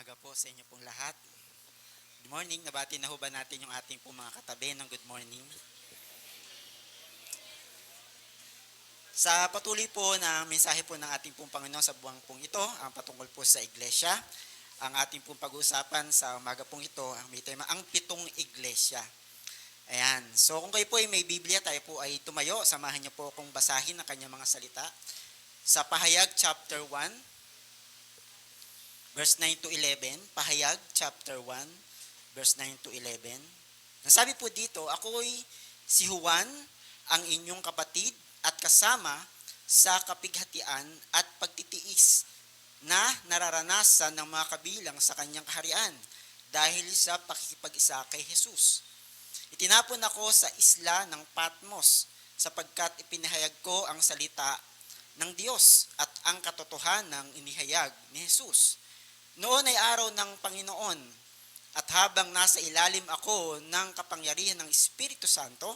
umaga po sa inyo pong lahat. Good morning. Nabati na ho ba natin yung ating pong mga katabi ng good morning? Sa patuloy po na mensahe po ng ating pong Panginoon sa buwang pong ito, ang patungkol po sa iglesia, ang ating pong pag-uusapan sa umaga pong ito, ang may tema, ang pitong iglesia. Ayan. So kung kayo po ay may Biblia, tayo po ay tumayo. Samahan niyo po akong basahin ang kanyang mga salita. Sa Pahayag chapter 1, verse 9 to 11. Pahayag chapter 1, verse 9 to 11. Nasabi po dito, ako'y si Juan, ang inyong kapatid at kasama sa kapighatian at pagtitiis na nararanasan ng mga kabilang sa kanyang kaharian dahil sa pakikipag-isa kay Jesus. Itinapon ako sa isla ng Patmos sapagkat ipinahayag ko ang salita ng Diyos at ang katotohanan ng inihayag ni Jesus. Noon ay araw ng Panginoon at habang nasa ilalim ako ng kapangyarihan ng Espiritu Santo,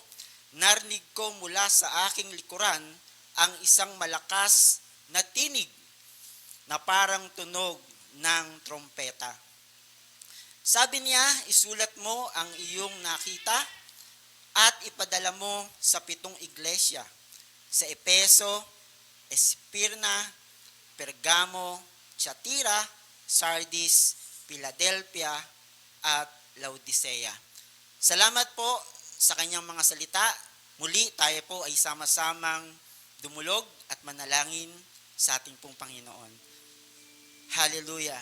narinig ko mula sa aking likuran ang isang malakas na tinig na parang tunog ng trompeta. Sabi niya, isulat mo ang iyong nakita at ipadala mo sa 7 iglesia, sa Epeso, Esmirna, Pergamo, Tiatira, Sardis, Philadelphia, at Laodicea. Salamat po sa kanyang mga salita. Muli tayo po ay sama-samang dumulog at manalangin sa ating pong Panginoon. Hallelujah!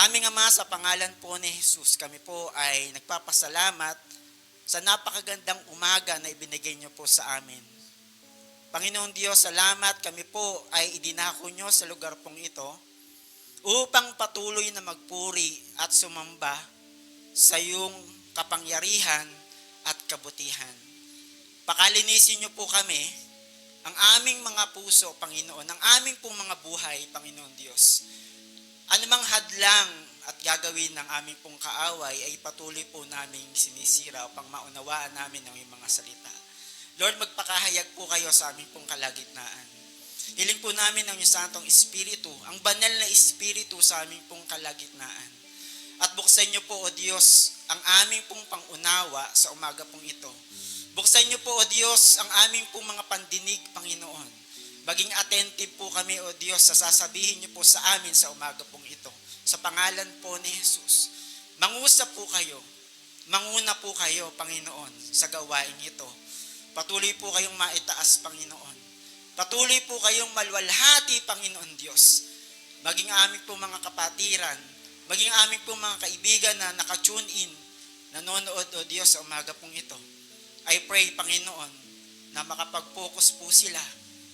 Aming Ama, sa pangalan po ni Jesus, kami po ay nagpapasalamat sa napakagandang umaga na ibinigay niyo po sa amin. Panginoong Diyos, salamat, kami po ay idinako niyo sa lugar pong ito upang patuloy na magpuri at sumamba sa iyong kapangyarihan at kabutihan. Pakalinisin niyo po kami, ang aming mga puso, Panginoon, ang aming pong mga buhay, Panginoon Diyos. Anumang hadlang at gagawin ng aming pong kaaway ay patuloy po naming sinisira upang maunawaan namin ang iyong mga salita. Lord, magpakahayag po kayo sa aming pong kalagitnaan. Hiling po namin ang iyong Santong Espiritu, ang banal na Espiritu sa aming pong kalagitnaan. At buksan niyo po, O Diyos, ang aming pong pangunawa sa umaga pong ito. Buksan niyo po, O Diyos, ang aming pong mga pandinig, Panginoon. Maging attentive po kami, O Diyos, sa sasabihin niyo po sa amin sa umaga pong ito. Sa pangalan po ni Jesus. Mangusap po kayo. Manguna po kayo, Panginoon, sa gawain ito. Patuloy po kayong maitaas, Panginoon. Patuloy po kayong malwalhati, Panginoon Diyos. Maging aming po mga kapatiran, maging aming po mga kaibigan na nakatune in, nanonood, O Diyos, sa umaga pong ito. I pray, Panginoon, na makapag-focus po sila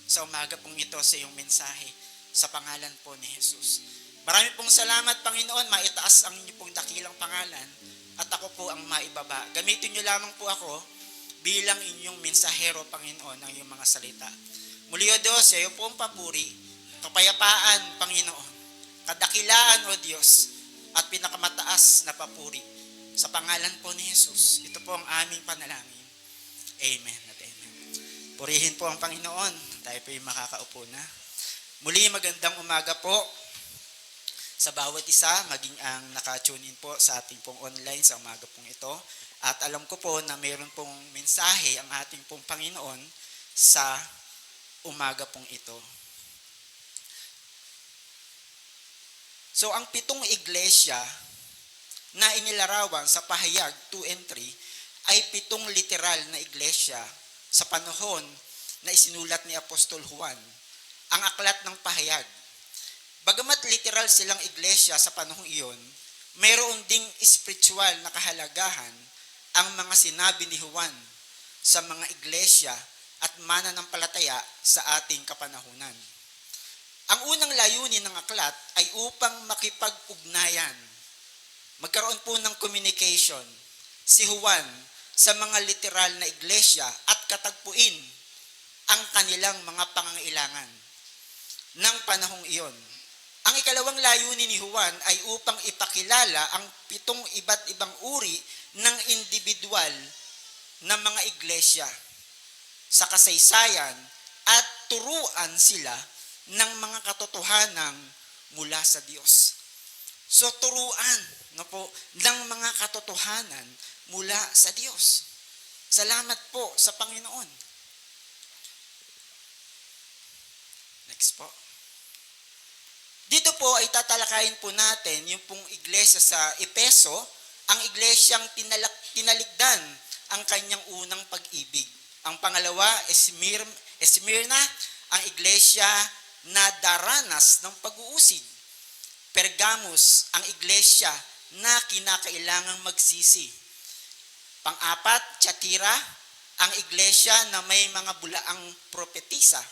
sa umaga pong ito sa iyong mensahe sa pangalan po ni Jesus. Marami pong salamat, Panginoon, maitaas ang inyong pong dakilang pangalan at ako po ang maibaba. Gamitin niyo lamang po ako bilang inyong mensahero, Panginoon, ng iyong mga salita. Muli, O Diyos, sa iyo pong papuri, kapayapaan, Panginoon, kadakilaan, O Diyos, at pinakamataas na papuri sa pangalan po ni Jesus. Ito po ang aming panalangin. Amen at amen. Purihin po ang Panginoon. Tayo po yung makakaupo na. Muli, magandang umaga po sa bawat isa, maging ang naka-tune in po sa ating pong online sa umaga pong ito. At alam ko po na mayroon pong mensahe ang ating pong Panginoon sa umaga pong ito. So, ang 7 iglesia na inilarawan sa Pahayag 2 and 3 ay 7 literal na iglesia sa panahon na isinulat ni Apostol Juan, ang aklat ng Pahayag. Bagamat literal silang iglesia sa panahong iyon, mayroon ding spiritual na kahalagahan ang mga sinabi ni Juan sa mga iglesia at mananampalataya sa ating kapanahunan. Ang unang layunin ng aklat ay upang makipag-ugnayan. Magkaroon po ng communication si Juan sa mga literal na iglesia at katagpuin ang kanilang mga pangangailangan ng panahong iyon. Ang ikalawang layunin ni Juan ay upang ipakilala ang 7 iba't ibang uri ng individual na mga iglesia sa kasaysayan at turuan sila ng mga katotohanan mula sa Diyos. So turuan no po ng mga katotohanan mula sa Diyos. Salamat po sa Panginoon. Next po. Dito po ay tatalakayin po natin yung pong iglesia sa Epeso, ang iglesyang tinalikdan ang kanyang unang pag-ibig. Ang pangalawa, Esmirna, ang iglesia na daranas ng pag-uusig. Pergamos, ang iglesia na kinakailangang magsisi. Pang-apat, Tiatira, ang iglesia na may mga bulaang propetisa.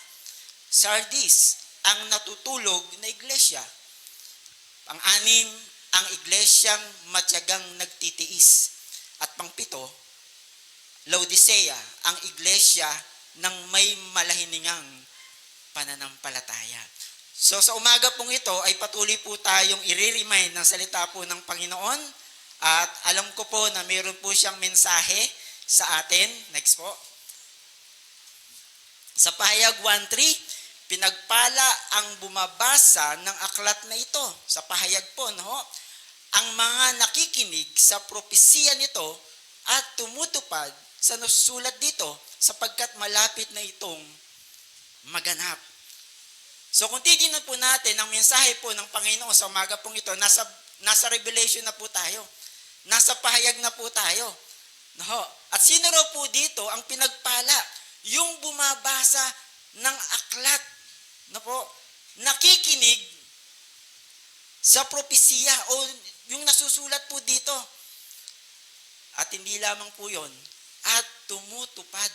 Sardis, ang natutulog na iglesia. Pang-anim, ang iglesyang matyagang nagtitiis. At pang-pito, Laodicea, ang iglesia ng may malahiningang pananampalataya. So sa umaga pong ito ay patuloy po tayong i-remind ng salita po ng Panginoon at alam ko po na mayroon po siyang mensahe sa atin. Next po. Sa pahayag 1:3, pinagpala ang bumabasa ng aklat na ito. Sa pahayag po, no? Ang mga nakikinig sa propesiya nito at tumutupad sa nasusulat dito sapagkat malapit na itong maganap. So kung titignan po natin ang mensahe po ng Panginoon sa umaga pong ito, nasa Revelation na po tayo. Nasa pahayag na po tayo. No? At sino raw po dito ang pinagpala? Yung bumabasa ng aklat. No po? Nakikinig sa propesiya o yung nasusulat po dito. At hindi lamang po yon, at tumutupad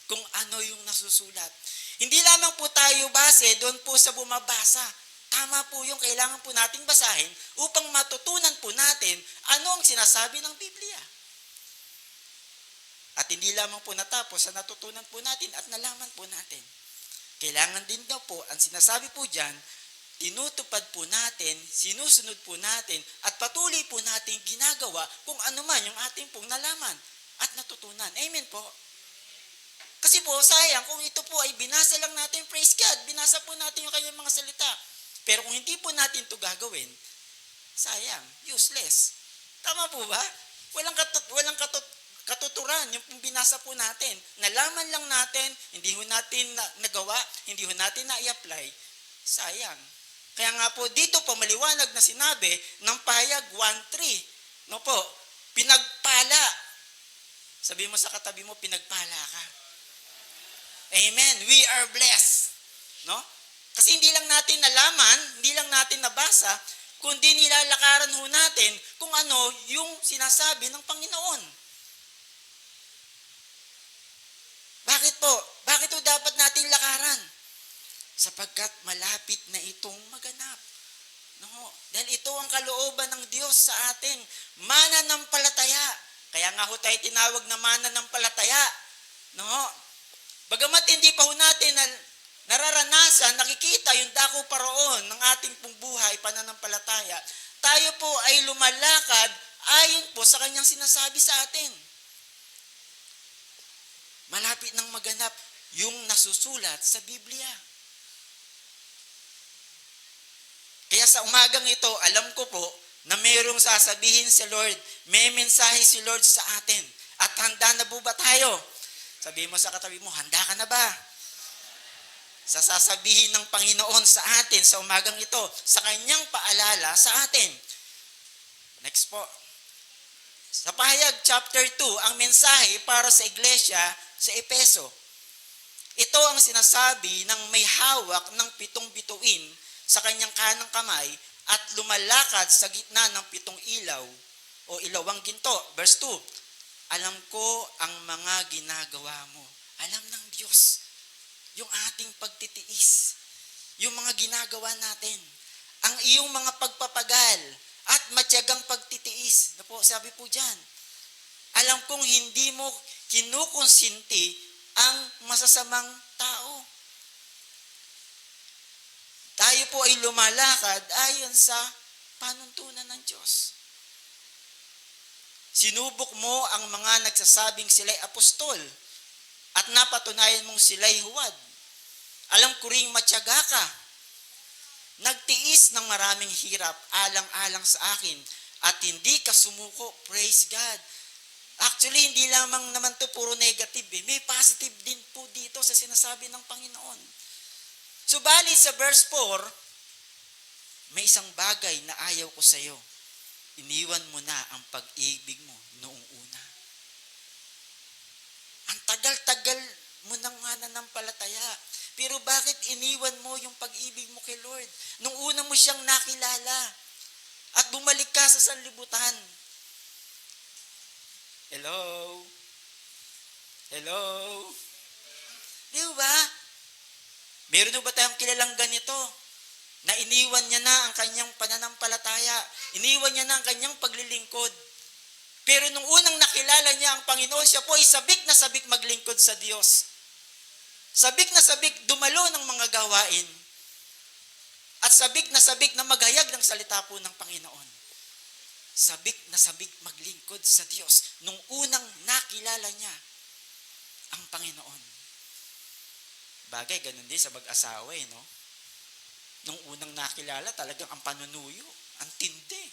kung ano yung nasusulat. Hindi lamang po tayo base doon po sa bumabasa. Tama po yung kailangan po nating basahin upang matutunan po natin ano ang sinasabi ng Biblia. At hindi lamang po natapos sa natutunan po natin at nalaman po natin. Kailangan din daw po, ang sinasabi po dyan, tinutupad po natin, sinusunod po natin, at patuloy po natin ginagawa kung ano man yung ating pong nalaman at natutunan. Amen po. Kasi po, sayang, kung ito po ay binasa lang natin, praise God, binasa po natin yung kanyang mga salita. Pero kung hindi po natin ito gagawin, sayang, useless. Tama po ba? Walang katuturan yung binasa po natin. Nalaman lang natin, hindi ho natin nagawa, hindi ho natin na-i-apply. Sayang. Kaya nga po, dito po maliwanag na sinabi ng pahayag 1:3. No po, pinagpala. Sabi mo sa katabi mo, pinagpala ka. Amen. We are blessed. No? Kasi hindi lang natin nalaman, hindi lang natin nabasa, kundi nilalakaran ho natin kung ano yung sinasabi ng Panginoon. Bakit po? Bakit po dapat natin lakaran? Sapagkat malapit na itong maganap. No? Dahil ito ang kalooban ng Diyos sa ating mananampalataya. Kaya nga ho tayo tinawag na mananampalataya. No? Bagamat hindi pa ho natin nararanasan, nakikita yung dako paroon ng ating pong buhay, pananampalataya, tayo po ay lumalakad ayon po sa kanyang sinasabi sa atin. Malapit nang maganap yung nasusulat sa Biblia. Kaya sa umagang ito, alam ko po na mayroong sasabihin si Lord, may mensahe si Lord sa atin. At handa na po ba tayo? Sabihin mo sa katabi mo, handa ka na ba? Sa sasabihin ng Panginoon sa atin sa umagang ito, sa kanyang paalala sa atin. Next po. Sa pahayag chapter 2, ang mensahe para sa iglesia sa Epeso. Ito ang sinasabi ng may hawak ng 7 bituin sa kanyang kanang kamay at lumalakad sa gitna ng 7 ilaw o ilawang ginto. Verse 2, alam ko ang mga ginagawa mo. Alam ng Diyos yung ating pagtitiis, yung mga ginagawa natin, ang iyong mga pagpapagal at matyagang pagtitiis. Na po, sabi po dyan, alam kong hindi mo kinukonsinti ang masasamang tao. Tayo po ay lumalakad ayon sa panuntunan ng Diyos. Sinubok mo ang mga nagsasabing sila'y apostol at napatunayan mong sila'y huwad. Alam ko ring matyaga ka. nagtiis ng maraming hirap alang-alang sa akin at hindi ka sumuko. Praise God. Actually, hindi lamang naman to puro negative. May positive din po dito sa sinasabi ng Panginoon. Subalit sa verse 4, may isang bagay na ayaw ko sa iyo. Iniwan mo na ang pag-ibig mo noong una. Ang tagal-tagal mo nang nananampalataya. Pero bakit iniwan mo yung pag-ibig mo kay Lord? Nung una mo siyang nakilala at bumalik ka sa sanlibutan. Hello? Hello? Di ba? Meron ba tayong kilalang ganito? Na iniwan niya na ang kanyang pananampalataya. Iniwan niya na ang kanyang paglilingkod. Pero nung unang nakilala niya ang Panginoon, siya po ay sabik na sabik maglingkod sa Diyos. Sabik na sabik dumalo ng mga gawain. At sabik na maghayag ng salita po ng Panginoon. Sabik na sabik maglingkod sa Diyos nung unang nakilala niya ang Panginoon. Bagay, ganun din sa mag-asawa no? Nung unang nakilala, talagang ang panunuyo, ang tindi.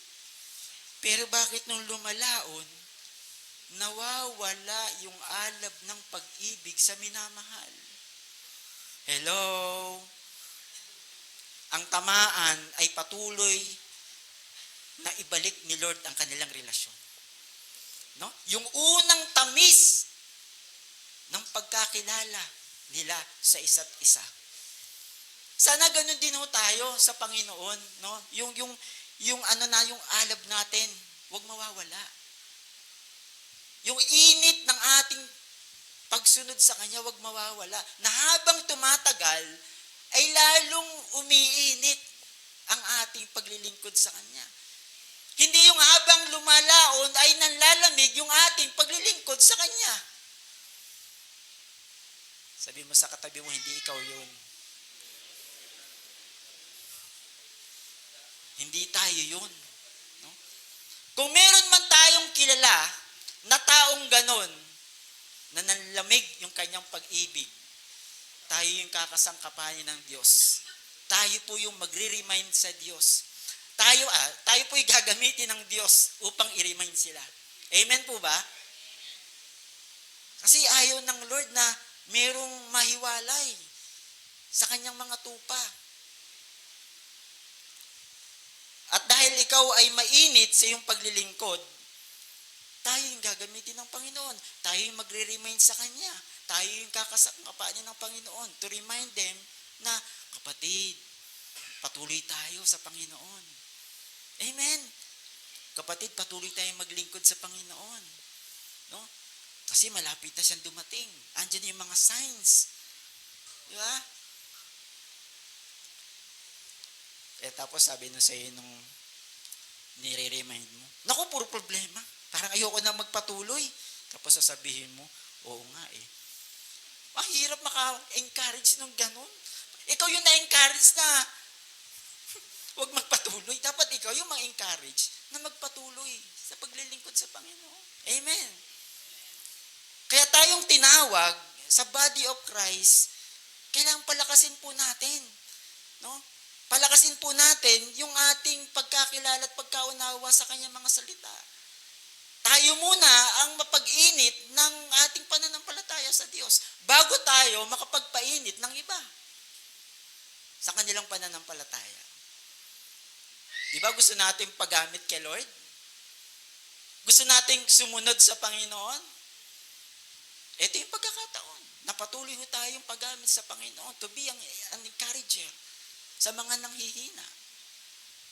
Pero bakit nung lumalaon, nawawala yung alab ng pag-ibig sa minamahal? Hello? Ang tamaan ay patuloy na ibalik ni Lord ang kanilang relasyon. No? Yung unang tamis ng pagkakilala nila sa isa't isa. Sana ganun din tayo sa Panginoon, no? Yung yung alab natin, huwag mawawala. Yung init ng ating pagsunod sa Kanya, huwag mawawala. Na habang tumatagal, ay lalong umiinit ang ating paglilingkod sa Kanya. Hindi yung habang lumalaon ay nanlalamig yung ating paglilingkod sa Kanya. Sabi mo sa katabi mo, hindi ikaw yun. Hindi tayo yun. No? Kung meron man tayong kilala na taong ganon, na nanlamig yung kanyang pag-ibig, tayo yung kakasangkapanin ng Diyos. Tayo po yung magre-remind sa Diyos. Tayo po yung gagamitin ng Diyos upang i-remind sila. Amen po ba? Kasi ayaw ng Lord na merong mahiwalay sa kanyang mga tupa. At dahil ikaw ay mainit sa iyong paglilingkod, tayo yung gagamitin ng Panginoon. Tayo yung magre-remind sa Kanya. Tayo yung kakasangkapanin ng Panginoon to remind them na, kapatid, patuloy tayo sa Panginoon. Amen. Kapatid, patuloy tayong maglingkod sa Panginoon. No? Kasi malapit na siyang dumating. Andiyan yung mga signs. Di ba? Tapos sabi nung sa'yo nung nire-remind mo, naku, puro problema. Parang ayoko na magpatuloy. Tapos sasabihin mo, oo nga Mahirap maka-encourage nung ganun. Ikaw yung na-encourage na huwag magpatuloy. Dapat ikaw yung ma-encourage na magpatuloy sa paglilingkod sa Panginoon. Amen. Kaya tayong tinawag sa body of Christ, kailangan palakasin po natin. No? Palakasin po natin yung ating pagkakilala at pagkaunawa sa kanyang mga salita. Tayo muna ang mapag-init ng ating pananampalataya sa Diyos bago tayo makapagpainit ng iba sa kanilang pananampalataya. Di ba gusto nating paggamit kay Lord? Gusto nating sumunod sa Panginoon? Ito yung pagkakataon. Napatuloy ho tayong paggamit sa Panginoon to be an encourager sa mga nanghihina,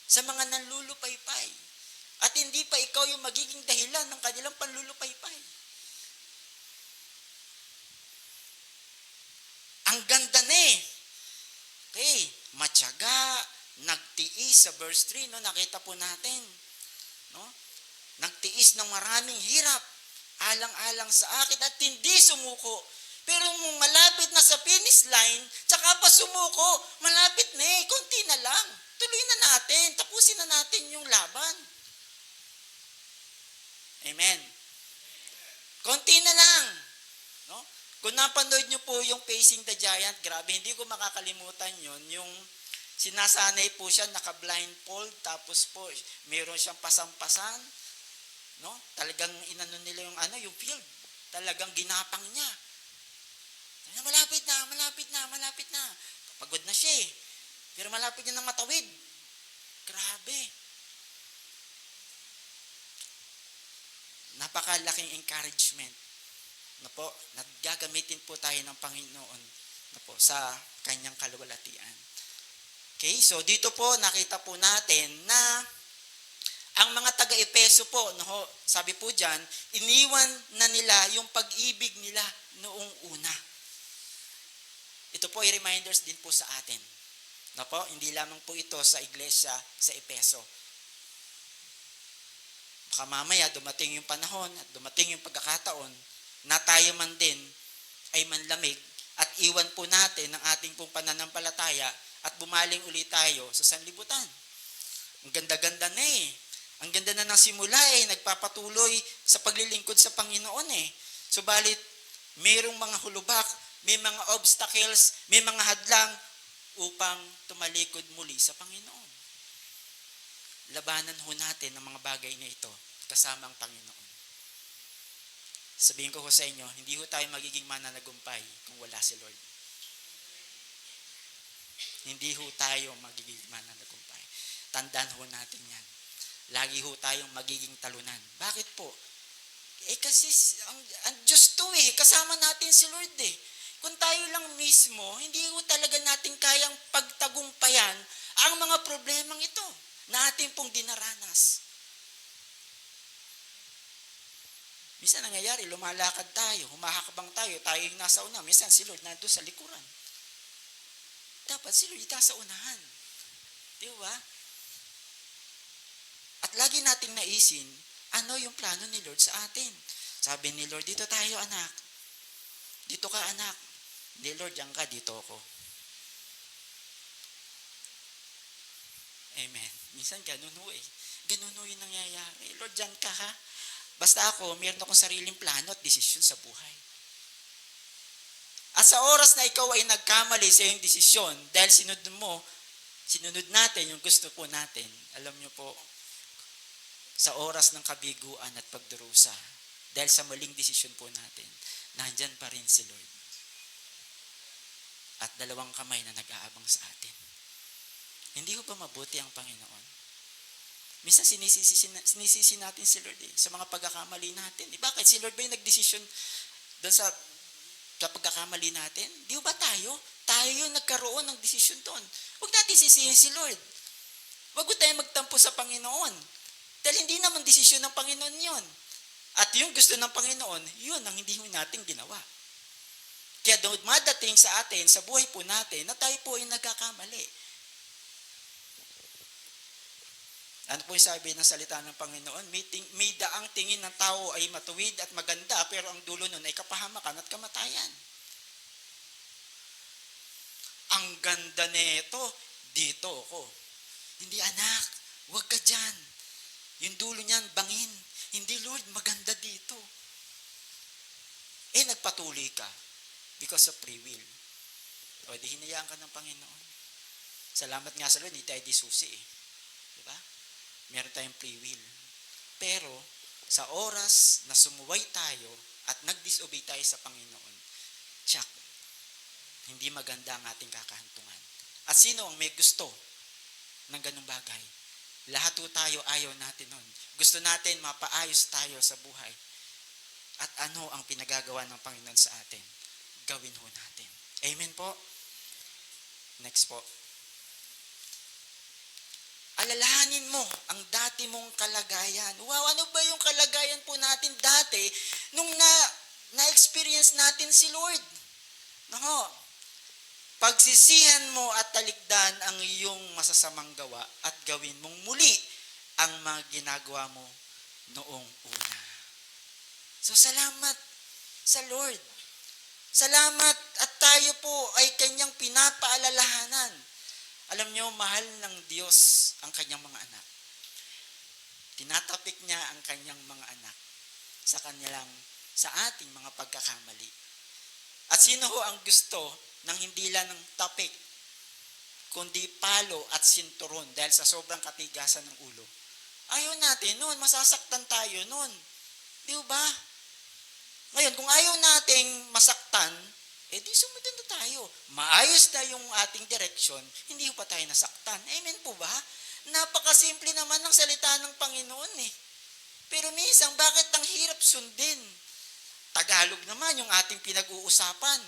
sa mga nanlulupaypay. At hindi pa ikaw yung magiging dahilan ng kanilang panlulupaypay. Ang ganda Okay, matyaga, nagtiis sa verse 3, no? Nakita po natin. No? Nagtiis ng maraming hirap, alang-alang sa akin at hindi sumuko. Pero kung malapit na sa finish line, tsaka pa sumuko, malapit na konti na lang. Tuloy na natin, tapusin na natin yung laban. Amen. Konti na lang. No? Kung napanood nyo po yung Facing the Giant, grabe, hindi ko makakalimutan yun, yung Sinasanay po siya, naka-blindfold, tapos po, meron siyang pasampasan, no? Talagang inano nila yung field. Talagang ginapang niya. Malapit na, malapit na, malapit na. Pagod na siya eh. Pero malapit niya ng matawid. Grabe. Napakalaking encouragement na po, nagagamitin po tayo ng Panginoon na po sa kanyang kaluwalhatian. Okay, so dito po nakita po natin na ang mga taga-Epeso po, no, sabi po diyan, iniwan na nila yung pag-ibig nila noong una. Ito po ay reminders din po sa atin. No po, hindi lamang po ito sa iglesia sa Epeso. Baka mamaya dumating yung panahon at dumating yung pagkakataon na tayo man din ay manlamig at iwan po natin ang ating pong pananampalataya at bumaling ulit tayo sa sanlibutan. Ang ganda-ganda na eh. Ang ganda na ng simula eh. Nagpapatuloy sa paglilingkod sa Panginoon eh. Subalit, mayroong mga hulubak, may mga obstacles, may mga hadlang upang tumalikod muli sa Panginoon. Labanan ho natin ang mga bagay na ito kasama ang Panginoon. Sabihin ko sa inyo, hindi ho tayo magiging mananagumpay kung wala si Lord. Hindi ho tayo magiging mananagumpay. Tandaan ho natin yan. Lagi ho tayong magiging talunan. Bakit po? Kasi ang Diyos to eh. Kasama natin si Lord eh. Kung tayo lang mismo, hindi ho talaga natin kayang pagtagumpayan ang mga problemang ito na ating pong dinaranas. Minsan nangyayari, lumalakad tayo, humahakbang tayo yung nasa una. Minsan si Lord nandun sa likuran. Dapat si Lord ita sa unahan. Di ba? At lagi nating naisin, ano yung plano ni Lord sa atin? Sabi ni Lord, dito tayo anak. Dito ka anak. Hindi Lord, diyan ka, dito ako. Amen. Minsan ganun ho eh. Ganun ho yung nangyayari. Lord, diyan ka ha. Basta ako, meron akong sariling plano at desisyon sa buhay. At sa oras na ikaw ay nagkamali sa iyong desisyon, dahil sinunod natin yung gusto po natin, alam nyo po, sa oras ng kabiguan at pagdurusa, dahil sa maling desisyon po natin, nandyan pa rin si Lord. At dalawang kamay na nag-aabang sa atin. Hindi ko ba mabuti ang Panginoon? Minsan sinisisi natin si Lord sa mga pagkakamali natin. Bakit? Si Lord ba yung nagdesisyon doon sa pagkakamali natin? Di ba tayo? Tayo yung nagkaroon ng desisyon doon. Huwag natin sisihin si Lord. Huwag tayo magtampo sa Panginoon. Dahil hindi naman desisyon ng Panginoon yun. At yung gusto ng Panginoon, yun ang hindi natin ginawa. Kaya dumadating sa atin, sa buhay po natin, na tayo po ay nagkakamali. Ano po yung sabi ng salita ng Panginoon? May daang tingin ng tao ay matuwid at maganda, pero ang dulo nun ay kapahamakan at kamatayan. Ang ganda nito, dito ako. Hindi anak, huwag ka dyan. Yung dulo niyan, bangin. Hindi Lord, maganda dito. Nagpatuloy ka because of free will. O, di hinayaan ka ng Panginoon. Salamat nga sa Lord, hindi tayo disusi eh. Diba? Meron tayong free will. Pero, sa oras na sumuway tayo at nag-disobey tayo sa Panginoon, tsak, hindi maganda ang ating kakahantungan. At sino ang may gusto ng ganung bagay? Lahat po tayo ayaw natin nun. Gusto natin mapaayos tayo sa buhay. At ano ang pinagagawa ng Panginoon sa atin? Gawin ho natin. Amen po? Next po. Alalahanin mo ang dati mong kalagayan. Wow, ano ba yung kalagayan po natin dati nung na-experience natin si Lord? Nako, pagsisihan mo at talikdan ang iyong masasamang gawa at gawin mong muli ang mga ginagawa mo noong una. So, salamat sa Lord. Salamat at tayo po ay kanyang pinapaalalahanan. Alam nyo, mahal ng Diyos ang kanyang mga anak. Tinatapik niya ang kanyang mga anak sa ating mga pagkakamali. At sino ho ang gusto ng hindi lang ng tapik, kundi palo at sinturon dahil sa sobrang katigasan ng ulo. Ayaw natin nun, masasaktan tayo nun. Di ba? Ngayon, kung ayaw nating masaktan, di sumunod na tayo. Maayos na yung ating direksyon, hindi pa tayo nasaktan. Amen po ba? Napakasimple naman ng salita ng Panginoon eh. Pero minsan, bakit ang hirap sundin? Tagalog naman yung ating pinag-uusapan.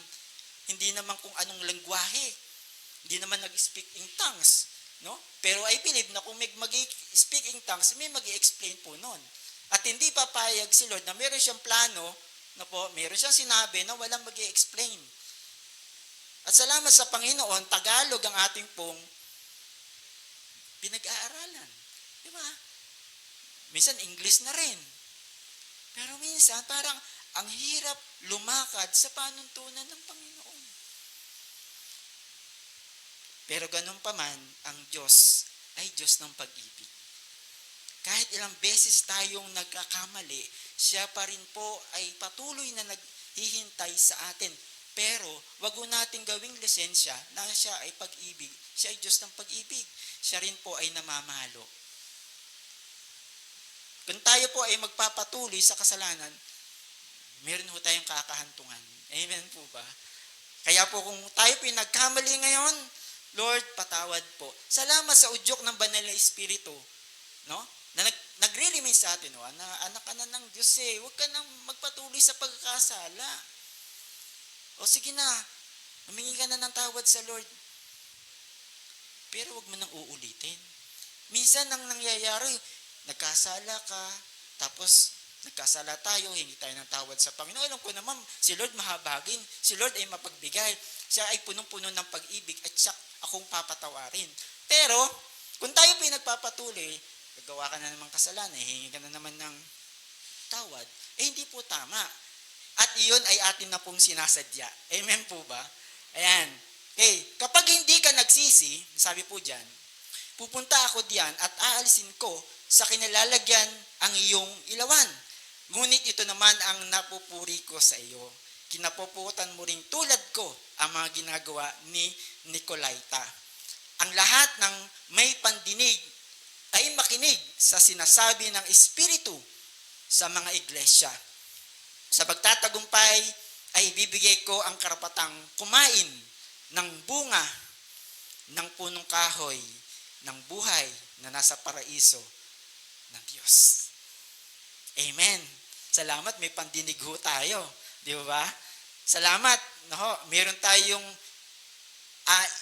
Hindi naman kung anong lengguwahe. Hindi naman nag-speak in tongues. No? Pero I believe na kung may mag-speak in tongues, may mag-explain po nun. At hindi papayag si Lord na meron siyang plano, meron siyang sinabi na walang mag-explain. At salamat sa Panginoon, Tagalog ang ating pong pinag-aaralan. Di ba? Minsan English na rin. Pero minsan parang ang hirap lumakad sa panuntunan ng Panginoon. Pero ganun pa man, ang Diyos ay Diyos ng pag-ibig. Kahit ilang beses tayong nagkakamali, siya pa rin po ay patuloy na naghihintay sa atin. Pero wag nating gawing lisensya na siya ay pag-ibig. Siya ay Diyos ng pag-ibig. Siya rin po ay namamalo. Kung tayo po ay magpapatuloy sa kasalanan, meron po tayong kakahantungan. Amen po ba? Kaya po kung tayo po ay nagkamali ngayon, Lord, patawad po. Salamat sa udyok ng banal na Espiritu, no? Na nagre-remind sa atin, na anak ka na ng Diyos eh. Huwag ka nang magpatuloy sa pagkakasala. O sige na, humingi ka na ng tawad sa Lord. Pero huwag mo nang uulitin. Minsan ang nangyayari, nagkasala ka, tapos nagkasala tayo, hingi tayo ng tawad sa Panginoon. Alam ko naman, si Lord mahabagin, si Lord ay mapagbigay, siya ay punong-puno ng pag-ibig at siya akong papatawarin. Pero, kung tayo pinagpapatuloy, gagawa ka na naman kasalanan, hingi ka na naman ng tawad, hindi po tama. At iyon ay atin na pong sinasadya. Amen po ba? Ayan. Okay, kapag hindi ka nagsisi, sabi po dyan, pupunta ako diyan at aalisin ko sa kinalalagyan ang iyong ilawan. Ngunit ito naman ang napupuri ko sa iyo. Kinapuputan mo ring tulad ko ang mga ginagawa ni Nicolaita. Ang lahat ng may pandinig ay makinig sa sinasabi ng Espiritu sa mga iglesia. Sa pagtatagumpay ay bibigay ko ang karapatang kumain ng bunga ng punong kahoy ng buhay na nasa paraiso ng Diyos. Amen. Salamat, may pandinig ho tayo. Di ba? Salamat. Meron tayong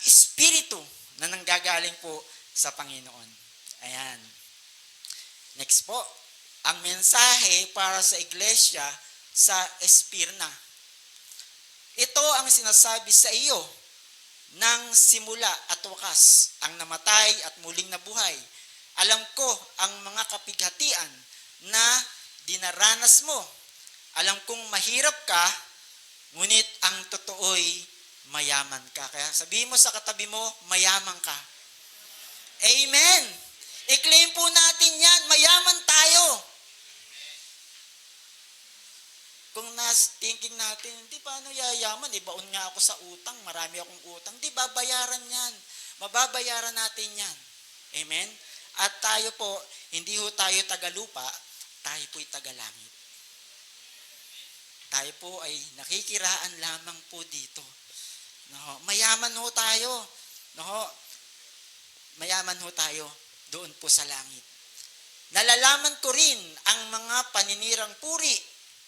espiritu na nanggagaling po sa Panginoon. Ayan. Next po. Ang mensahe para sa iglesia sa Esmirna. Ito ang sinasabi sa iyo ng simula at wakas, ang namatay at muling nabuhay. Alam ko ang mga kapighatian na dinaranas mo. Alam kong mahirap ka, ngunit ang totoo'y mayaman ka. Kaya sabihin mo sa katabi mo, mayaman ka. Amen! I-claim po natin yan, mayaman tayo. Kung thinking natin, hindi paano yayaman, baon nga ako sa utang, marami akong utang, di babayaran yan. Mababayaran natin yan. Amen? At tayo po, hindi ho tayo tagalupa, tayo po'y tagalangit. Tayo po ay nakikiraan lamang po dito. Mayaman ho tayo. Mayaman ho tayo doon po sa langit. Nalalaman ko rin ang mga paninirang puri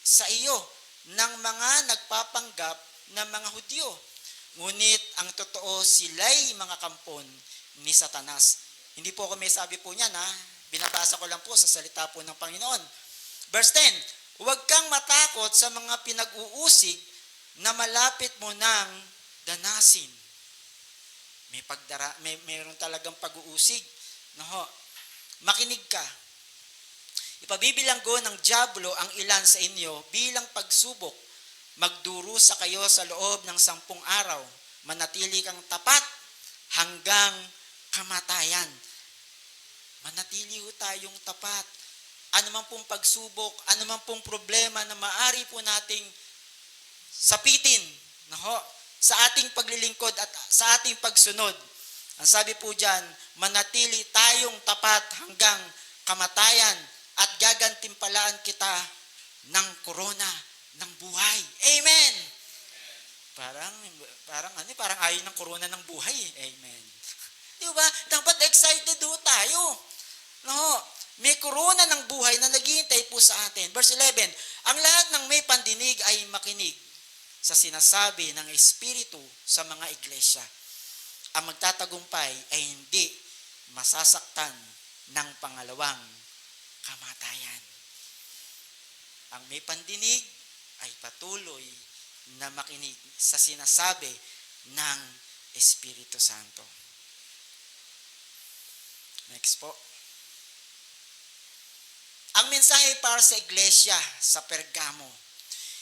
sa iyo ng mga nagpapanggap na mga Hudyo. Ngunit ang totoo sila'y mga kampon ni Satanas. Hindi po ako may sabi po niyan, binabasa ko lang po sa salita po ng Panginoon. Verse 10, huwag kang matakot sa mga pinag-uusig na malapit mo nang danasin. Mayroon talagang pag-uusig. Makinig ka. Ipabibilanggo ng dyablo ang ilan sa inyo bilang pagsubok. Magdurusa kayo sa loob ng 10 araw. Manatili kang tapat hanggang kamatayan. Manatili ho tayong tapat. Ano man pong pagsubok, ano man pong problema na maaari po nating sapitin sa ating paglilingkod at sa ating pagsunod, Ang sabi po dyan, manatili tayong tapat hanggang kamatayan at gagantimpalaan kita ng korona ng buhay. Amen! Parang ayaw ng korona ng buhay. Amen. Di ba? Dapat excited ho tayo. No? May korona ng buhay na naghihintay po sa atin. Verse 11, ang lahat ng may pandinig ay makinig sa sinasabi ng Espiritu sa mga iglesia. Ang magtatagumpay ay hindi masasaktan ng pangalawang kamatayan. Ang may pandinig ay patuloy na makinig sa sinasabi ng Espiritu Santo. Next po. Ang mensahe para sa iglesia sa Pergamo.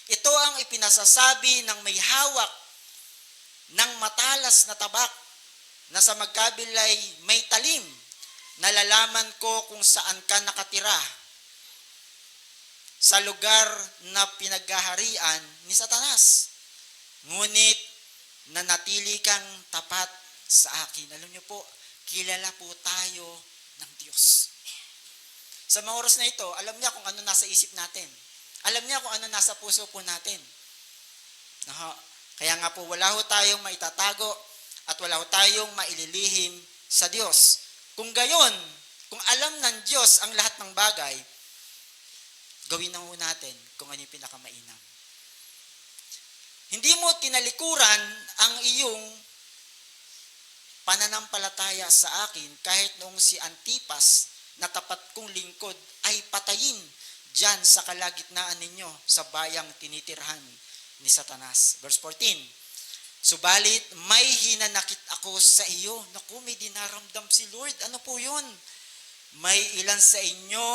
Ito ang ipinasasabi ng may hawak ng matalas na tabak na sa magkabilay may talim. Nalalaman ko kung saan ka nakatira sa lugar na pinaghaharian ni Satanas. Ngunit nanatili kang tapat sa akin. Alam niyo po, kilala po tayo ng Diyos. Sa mga oras na ito, alam niya kung ano nasa isip natin. Alam niya kung ano nasa puso po natin. Kaya nga po, wala ho tayong maitatago at wala ho tayong maililihim sa Diyos. Kung gayon, kung alam ng Diyos ang lahat ng bagay, gawin na ho natin kung ano yung pinakamainam. Hindi mo tinalikuran ang iyong pananampalataya sa akin kahit noong si Antipas na tapat kong lingkod ay patayin dyan sa kalagitnaan ninyo sa bayang tinitirhan ni Satanas. Verse 14, subalit may hinanakit ako sa iyo. Naku, may dinaramdam si Lord. Ano po yun? May ilan sa inyo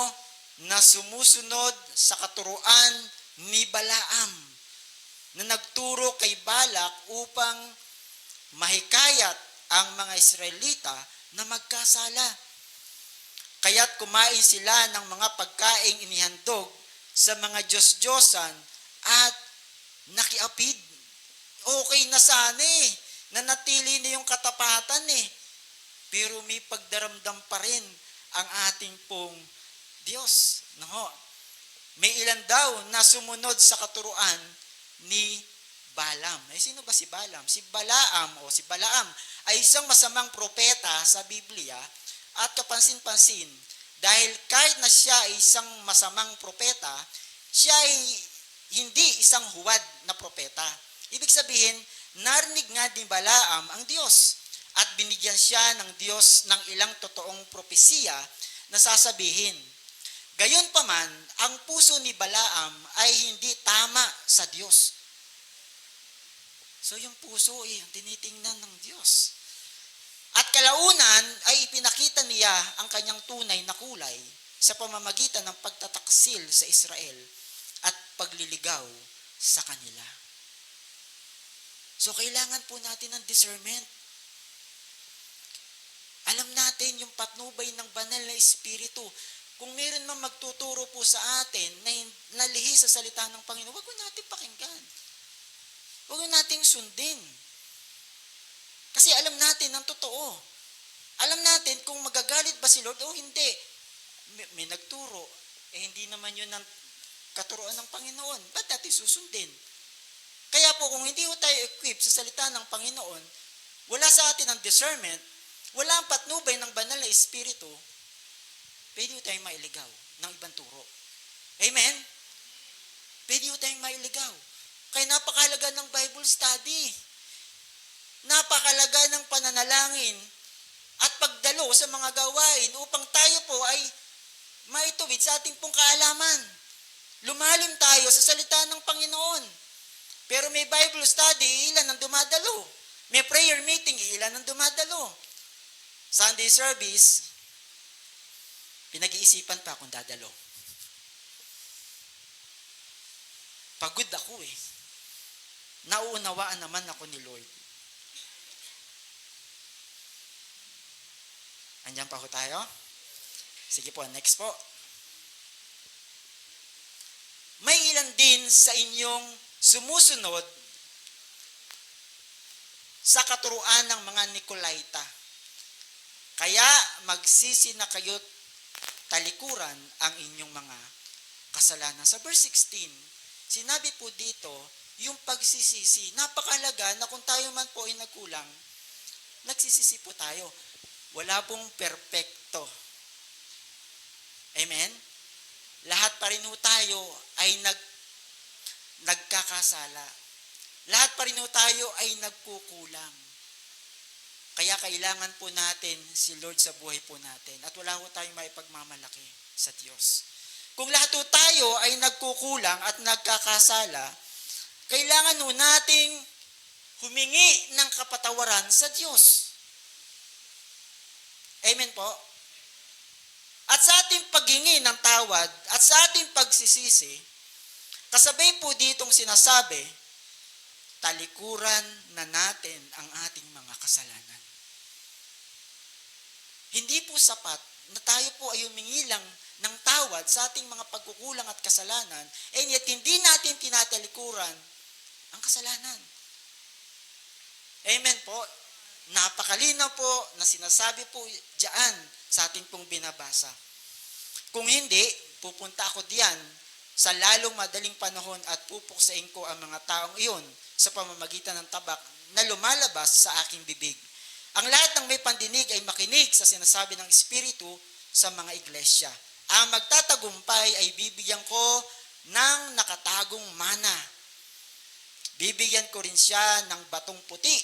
na sumusunod sa katuruan ni Balaam na nagturo kay Balak upang mahikayat ang mga Israelita na magkasala. Kaya't kumain sila ng mga pagkaing inihandog sa mga Diyos-Diyosan at nakiapid. Okay na sana nanatili na yung katapatan pero may pagdaramdam pa rin ang ating pong Diyos. May ilan daw na sumunod sa katuruan ni Balaam. Sino ba si Balaam? Si Balaam ay isang masamang propeta sa Biblia at kapansin-pansin dahil kahit na siya ay isang masamang propeta, siya ay hindi isang huwad na propeta. Ibig sabihin, narinig nga din Balaam ang Diyos at binigyan siya ng Diyos ng ilang totoong propesiya na sasabihin. Gayunpaman, ang puso ni Balaam ay hindi tama sa Diyos. So yung puso ang tinitingnan ng Diyos. At kalaunan ay ipinakita niya ang kanyang tunay na kulay sa pamamagitan ng pagtataksil sa Israel at pagliligaw sa kanila. So kailangan po natin ng discernment. Alam natin yung patnubay ng banal na Espiritu. Kung meron man magtuturo po sa atin na nalihis sa salita ng Panginoon, wag natin pakinggan. Wag nating sundin. Kasi alam natin ang totoo. Alam natin kung magagalit ba si Lord o hindi. May nagturo. Hindi naman yun ang katuruan ng Panginoon. Ba't natin susundin? Kaya po kung hindi tayo equipped sa salita ng Panginoon, wala sa atin ang discernment, wala ang patnubay ng banal na Espiritu, pwede tayong mailigaw ng ibang turo. Amen? Pwede tayong mailigaw. Kaya napakahalaga ng Bible study. Napakahalaga ng pananalangin at pagdalo sa mga gawain upang tayo po ay maituwid sa ating pong kaalaman. Lumalim tayo sa salita ng Panginoon. Pero may Bible study, ilan ang dumadalo. May prayer meeting, ilan ang dumadalo. Sunday service, pinag-iisipan pa kung dadalo. Pagod ako Nauunawaan naman ako ni Lord. Andiyan pa ho tayo? Sige po, next po. May ilan din sa inyong sumusunod sa katuruan ng mga Nicolaita. Kaya magsisi na kayo't talikuran ang inyong mga kasalanan. Sa verse 16, sinabi po dito, yung pagsisisi, napakahalaga na kung tayo man po ay nagkulang, nagsisisi po tayo. Wala pong perpekto. Amen? Lahat pa rin tayo ay nagkakasala. Lahat pa rin tayo ay nagkukulang. Kaya kailangan po natin si Lord sa buhay po natin. At wala po tayong maipagmamalaki sa Diyos. Kung lahat po tayo ay nagkukulang at nagkakasala, kailangan po nating humingi ng kapatawaran sa Diyos. Amen po? At sa ating paghingi ng tawad at sa ating pagsisisi, kasabay po ditong sinasabi, talikuran na natin ang ating mga kasalanan. Hindi po sapat na tayo po ay humingi lang ng tawad sa ating mga pagkukulang at kasalanan, and yet hindi natin tinatalikuran ang kasalanan. Amen po? Napakalinaw po na sinasabi po diyan sa ating pong binabasa. Kung hindi, pupunta ako diyan sa lalong madaling panahon at pupuksain ko ang mga taong iyon sa pamamagitan ng tabak na lumalabas sa aking bibig. Ang lahat ng may pandinig ay makinig sa sinasabi ng Espiritu sa mga iglesia. Ang magtatagumpay ay bibigyan ko ng nakatagong mana. Bibigyan ko rin siya ng batong puti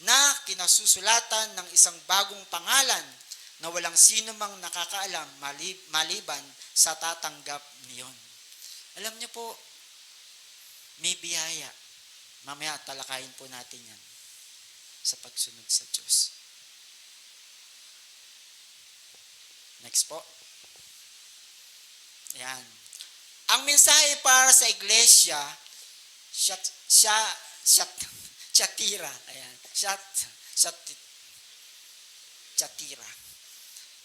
na kinasusulatan ng isang bagong pangalan na walang sino mang nakakaalam maliban sa tatanggap niyon. Alam niyo po, may biyaya. Mamaya talakayin po natin yan sa pagsunod sa Diyos. Next po. Ayan. Ang mensahe para sa iglesia, Thyatira. Ayan. Thyatira.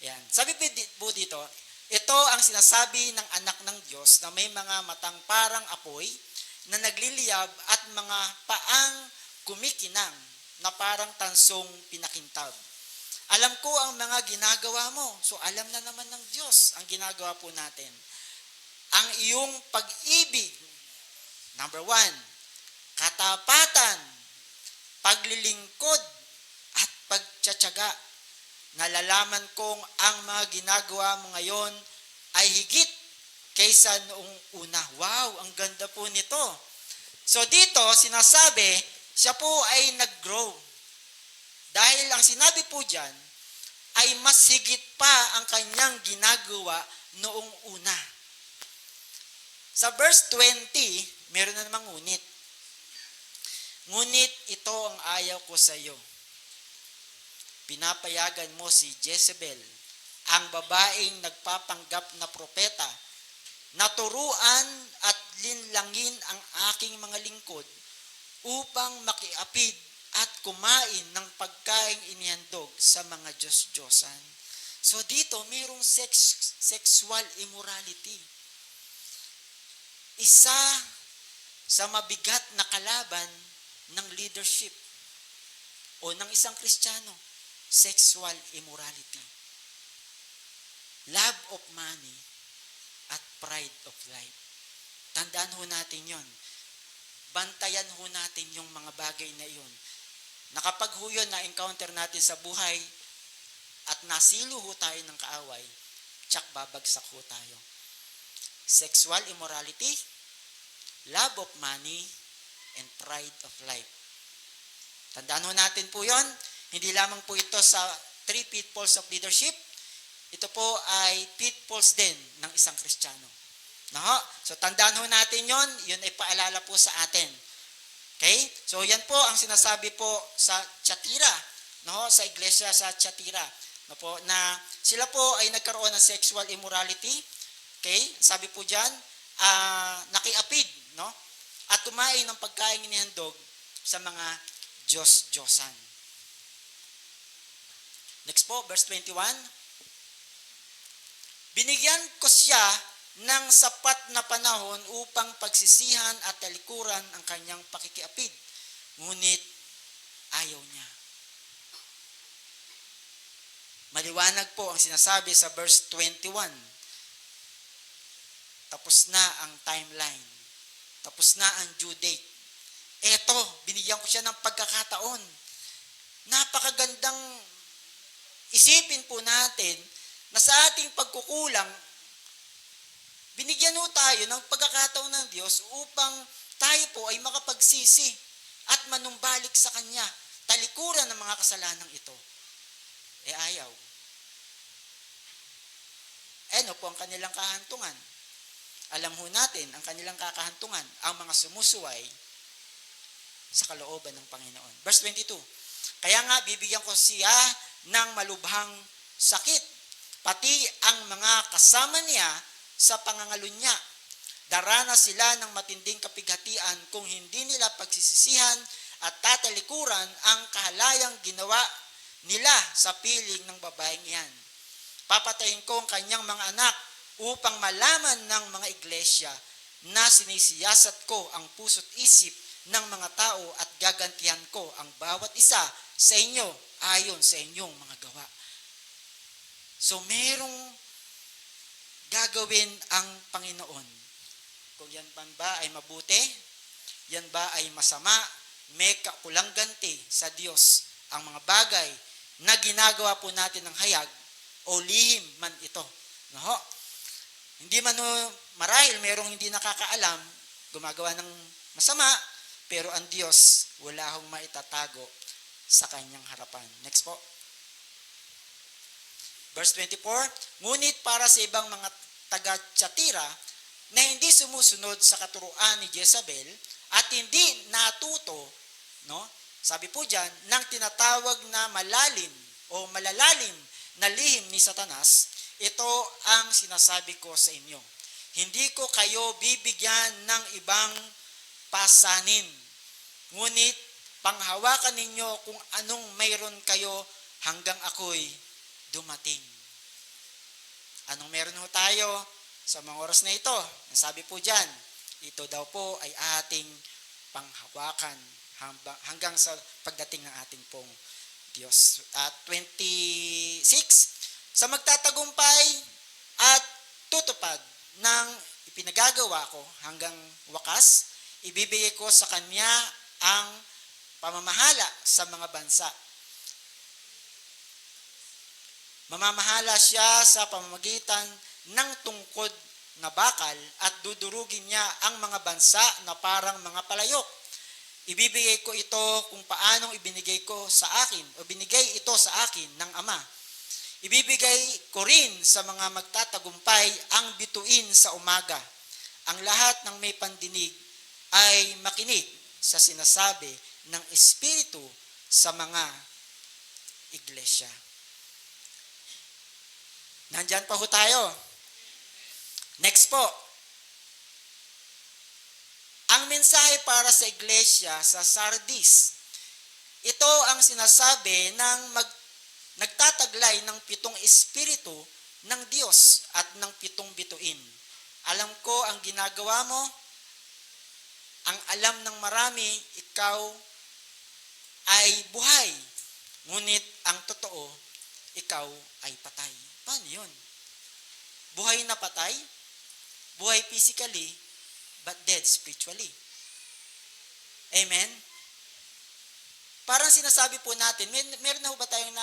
Ayan. Sabi po dito, ito ang sinasabi ng anak ng Diyos na may mga matang parang apoy na nagliliyab at mga paang kumikinang na parang tansong pinakintab. Alam ko ang mga ginagawa mo. So alam na naman ng Diyos ang ginagawa po natin. Ang iyong pag-ibig, number 1, katapatan, paglilingkod, at pagtsatsaga. Nalalaman kong ang mga ginagawa mo ngayon ay higit kaysa noong una. Wow, ang ganda po nito. So dito, sinasabi, siya po ay nag-grow. Dahil ang sinabi po dyan, ay mas higit pa ang kanyang ginagawa noong una. Sa verse 20, meron na namang ngunit. Ngunit ito ang ayaw ko sa iyo. Pinapayagan mo si Jezebel, ang babaeng nagpapanggap na propeta, naturuan at linlangin ang aking mga lingkod upang makiapid at kumain ng pagkaing inihandog sa mga Diyos-Diyosan. So dito, mayroong sexual immorality. Isa sa mabigat na kalaban ng leadership o ng isang Kristiyano, sexual immorality. Love of money at pride of life. Tandaan ho natin yon. Bantayan ho natin yung mga bagay na yon. Na kapag ho yun na-encounter natin sa buhay at nasilo ho tayo ng kaaway, tsak babagsak ho tayo. Sexual immorality, love of money, and pride of life. Tandaan ho natin po yon. Hindi lamang po ito sa 3 pitfalls of leadership. Ito po ay pitfalls din ng isang Kristiyano. No? So tandaan ho natin yon. Yun ay paalala po sa atin. Okay? So yan po ang sinasabi po sa Thyatira. No? Sa iglesia sa Thyatira. No po, na sila po ay nagkaroon ng sexual immorality. Okay? Sabi po dyan, nakiapid. No? At kumain ng pagkain inihandog sa mga Diyos-Diyosan. Next po, verse 21. Binigyan ko siya ng sapat na panahon upang pagsisihan at talikuran ang kanyang pakikiapid. Ngunit ayaw niya. Maliwanag po ang sinasabi sa verse 21. Tapos na ang timeline. Tapos na ang due date. Eto, binigyan ko siya ng pagkakataon. Napakagandang isipin po natin na sa ating pagkukulang, binigyan po tayo ng pagkakataon ng Diyos upang tayo po ay makapagsisi at manumbalik sa Kanya, talikuran ng mga kasalanang ito. Ayaw. Ano po ang kanilang kahantungan? Alam ho natin ang kanilang kakahantungan, ang mga sumusuway sa kalooban ng Panginoon. Verse 22, kaya nga bibigyan ko siya ng malubhang sakit, pati ang mga kasama niya sa pangangalo niya. Daranas sila ng matinding kapighatian kung hindi nila pagsisisihan at tatalikuran ang kahalayang ginawa nila sa piling ng babaeng iyan. Papatayin ko ang kanyang mga anak upang malaman ng mga iglesia na sinisiyasat ko ang puso't isip ng mga tao at gagantihan ko ang bawat isa sa inyo ayon sa inyong mga gawa. So merong gagawin ang Panginoon. Kung yan ba ay mabuti, yan ba ay masama, may kakulang ganti sa Diyos ang mga bagay na ginagawa po natin ng hayag o lihim man ito. No? Hindi man marahil merong hindi nakakaalam, gumagawa ng masama, pero ang Diyos wala hong maitatago sa kanyang harapan. Next po. Verse 24, ngunit para sa ibang mga taga-Tiyatira na hindi sumusunod sa katuruan ni Jezabel at hindi natuto, no? Sabi po diyan, ng tinatawag na malalim o malalalim na lihim ni Satanas, ito ang sinasabi ko sa inyo. Hindi ko kayo bibigyan ng ibang pasanin, ngunit panghawakan ninyo kung anong mayroon kayo hanggang ako'y dumating. Anong meron ho tayo sa mga oras na ito? Sabi po diyan, ito daw po ay ating panghawakan hanggang sa pagdating ng ating pong Diyos. At 26, sa magtatagumpay at tutupad ng ipinagagawa ko hanggang wakas, ibibigay ko sa Kanya ang pamamahala sa mga bansa. Mamamahala siya sa pamamagitan ng tungkod na bakal at dudurugin niya ang mga bansa na parang mga palayok. Ibibigay ko ito kung paanong ibinigay ko sa akin o binigay ito sa akin ng Ama. Ibibigay ko rin sa mga magtatagumpay ang bituin sa umaga. Ang lahat ng may pandinig ay makinig sa sinasabi ng Espiritu sa mga iglesia. Nandyan pa ho tayo. Next po. Ang mensahe para sa iglesia sa Sardis. Ito ang sinasabi ng nagtataglay ng 7 espiritu ng Diyos at ng 7 bituin. Alam ko ang ginagawa mo, ang alam ng marami, ikaw ay buhay. Ngunit ang totoo, ikaw ay patay. Paano yun? Buhay na patay? Buhay physically, but dead spiritually. Amen? Parang sinasabi po natin, meron na ba tayong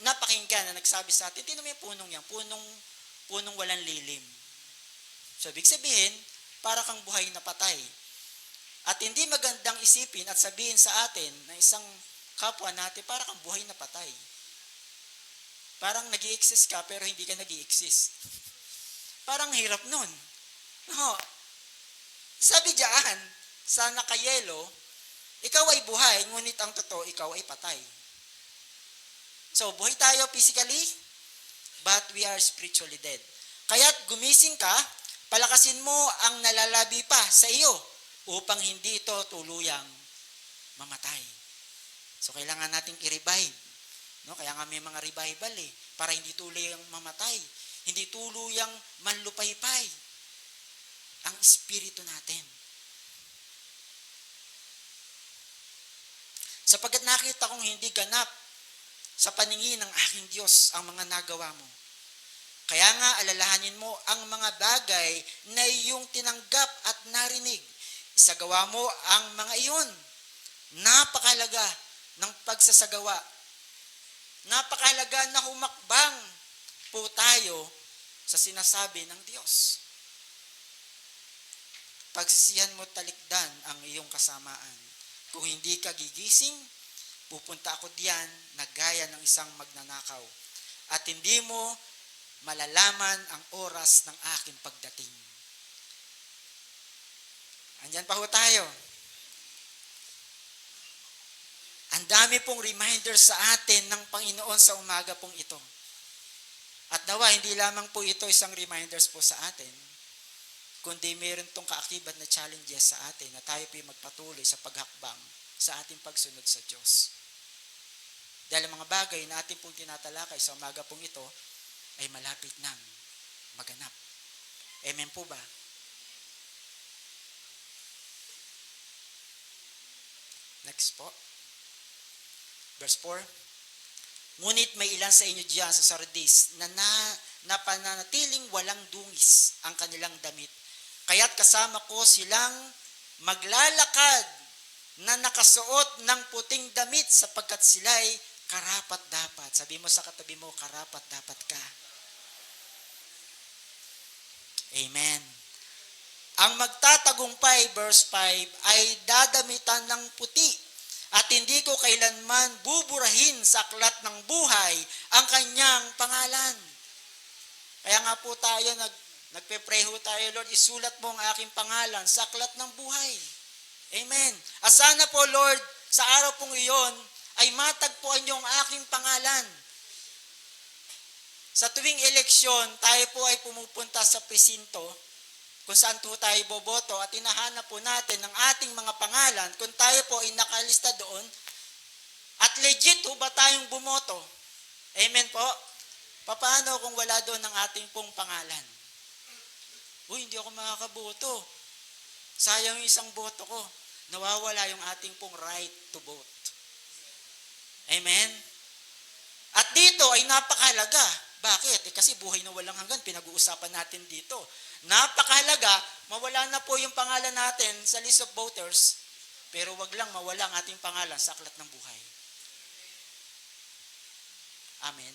napakinggan na nagsabi sa atin, tingnan mo yung punong yan, punong walang lilim. So, ibig sabihin, para kang buhay na patay. At hindi magandang isipin at sabihin sa atin na isang kapwa natin, para kang buhay na patay. Parang nag-i-exist ka, pero hindi ka nag-i-exist. Parang hirap nun. No. Sabi diyan, sa nakayelo, ikaw ay buhay, ngunit ang totoo, ikaw ay patay. So, buhay tayo physically, but we are spiritually dead. Kaya't gumising ka, palakasin mo ang nalalabi pa sa iyo upang hindi ito tuluyang mamatay. So, kailangan nating i-revive. No? Kaya nga may mga revival para hindi tuluyang mamatay. Hindi tuluyang manlupaypay ang espiritu natin. Sapagkat nakita kong hindi ganap sa paningin ng aking Diyos ang mga nagawa mo. Kaya nga alalahanin mo ang mga bagay na iyong tinanggap at narinig. Isagawa mo ang mga iyon. Napakahalaga ng pagsasagawa. Napakahalaga na humakbang po tayo sa sinasabi ng Diyos. Pagsisihan mo talikdan ang iyong kasamaan. Kung hindi ka gigising, pupunta ako diyan na gaya ng isang magnanakaw. At hindi mo malalaman ang oras ng aking pagdating. Andyan pa ho tayo. Ang dami pong reminder sa atin ng Panginoon sa umaga pong ito. At nawa, hindi lamang po ito isang reminders po sa atin, kundi mayroon tong kaakibat na challenges sa atin na tayo po magpatuloy sa paghakbang sa ating pagsunod sa Diyos. Dahil ang mga bagay na ating pong tinatalakay sa umaga pong ito ay malapit nang maganap. Amen po ba? Next po. Verse 4. Ngunit may ilan sa inyo diyan sa Sardis na napananatiling walang dungis ang kanilang damit. Kaya't kasama ko silang maglalakad na nakasuot ng puting damit sapagkat sila'y karapat-dapat. Sabi mo sa katabi mo, karapat-dapat ka. Amen. Ang magtatagumpay, verse 5, ay dadamitan ng puti at hindi ko kailanman buburahin sa aklat ng buhay ang kanyang pangalan. Kaya nga po tayo, nagpe-pray ho tayo, Lord, isulat mo ang aking pangalan sa aklat ng buhay. Amen. At sana po, Lord, sa araw pong iyon, ay matagpuan niyo ang aking pangalan. Sa tuwing eleksyon, tayo po ay pumupunta sa presinto kung saan po tayo boboto at hinahanap po natin ang ating mga pangalan kung tayo po ay nakalista doon at legit po ba tayong bumoto. Amen po? Paano kung wala doon ang ating pong pangalan? Uy, hindi ako makakaboto. Sayang yung isang boto ko. Nawawala yung ating pong right to vote. Amen? At dito ay napakahalaga. Bakit? Kasi buhay na walang hanggan, pinag-uusapan natin dito. Napakahalaga, mawala na po yung pangalan natin sa list of voters, pero wag lang mawala ang ating pangalan sa aklat ng buhay. Amen?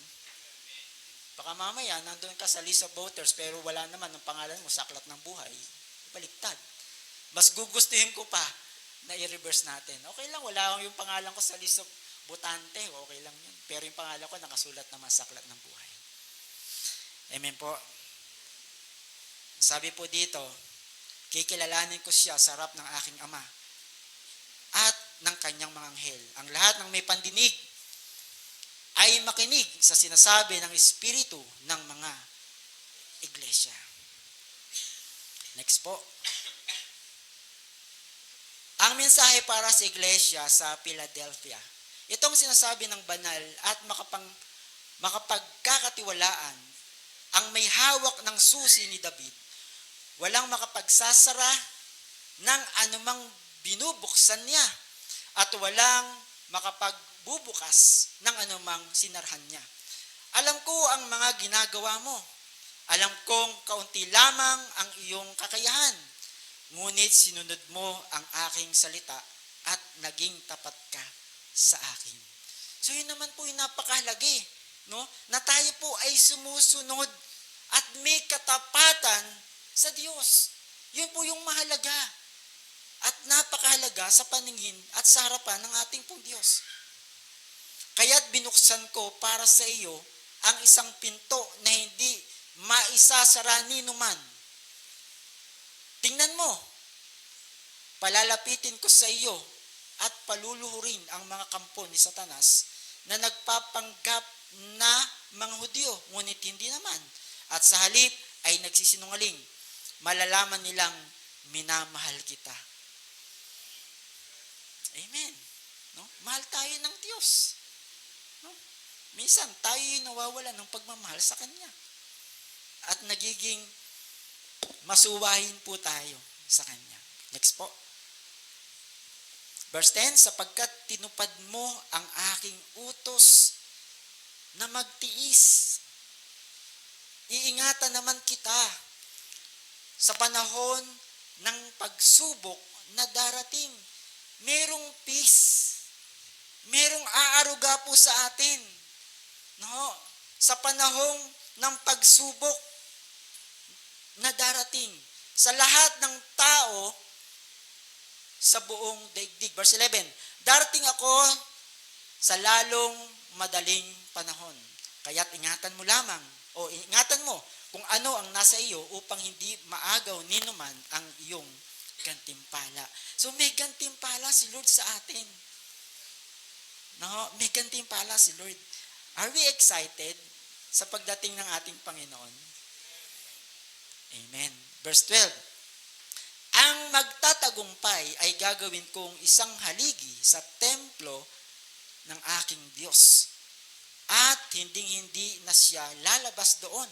Baka mamaya, nandun ka sa list of voters, pero wala naman ang pangalan mo sa aklat ng buhay. Baliktad. Mas gugustuhin ko pa na i-reverse natin. Okay lang, wala yung pangalan ko sa list of botante, okay lang yun. Pero yung pangalan ko nakasulat naman sa aklat ng buhay. Amen po. Sabi po dito, kikilalanin ko siya sa harap ng aking Ama at ng kanyang mga anghel. Ang lahat ng may pandinig ay makinig sa sinasabi ng Espiritu ng mga iglesia. Next po. Ang mensahe para sa iglesia sa Philadelphia. Itong sinasabi ng banal at makapagkakatiwalaan ang may hawak ng susi ni David. Walang makapagsasara ng anumang binubuksan niya at walang makapagbubukas ng anumang sinarhan niya. Alam ko ang mga ginagawa mo. Alam kong kaunti lamang ang iyong kakayahan. Ngunit sinunod mo ang aking salita at naging tapat ka sa akin. So yun naman po yung napakahalaga, no? Na tayo po ay sumusunod at may katapatan sa Diyos. Yun po yung mahalaga at napakahalaga sa paningin at sa harapan ng ating pong Diyos. Kaya't binuksan ko para sa iyo ang isang pinto na hindi maisasara ni numan. Tingnan mo, palalapitin ko sa iyo at paluluhurin ang mga kampo ni Satanas na nagpapanggap na mga Hudyo, ngunit hindi naman. At sa halip ay nagsisinungaling. Malalaman nilang minamahal kita. Amen. No? Mahal tayo ng Diyos. No? Minsan tayo nawawala ng pagmamahal sa Kanya. At nagiging masuwahin po tayo sa Kanya. Next po. Verse 10, sapagkat tinupad mo ang aking utos na magtiis. Iingatan naman kita sa panahon ng pagsubok na darating. Merong peace. Merong aaruga po sa atin. No? Sa panahong ng pagsubok na darating. Sa lahat ng tao sa buong daigdig. Verse 11, darating ako sa lalong madaling panahon. Kaya't ingatan mo lamang, o ingatan mo kung ano ang nasa iyo upang hindi maagaw ninuman ang iyong gantimpala. So may gantimpala si Lord sa atin. No, may gantimpala si Lord. Are we excited sa pagdating ng ating Panginoon? Amen. Verse 12, ang magtatagumpay ay gagawin kong isang haligi sa templo ng aking Diyos. At hinding-hindi na siya lalabas doon.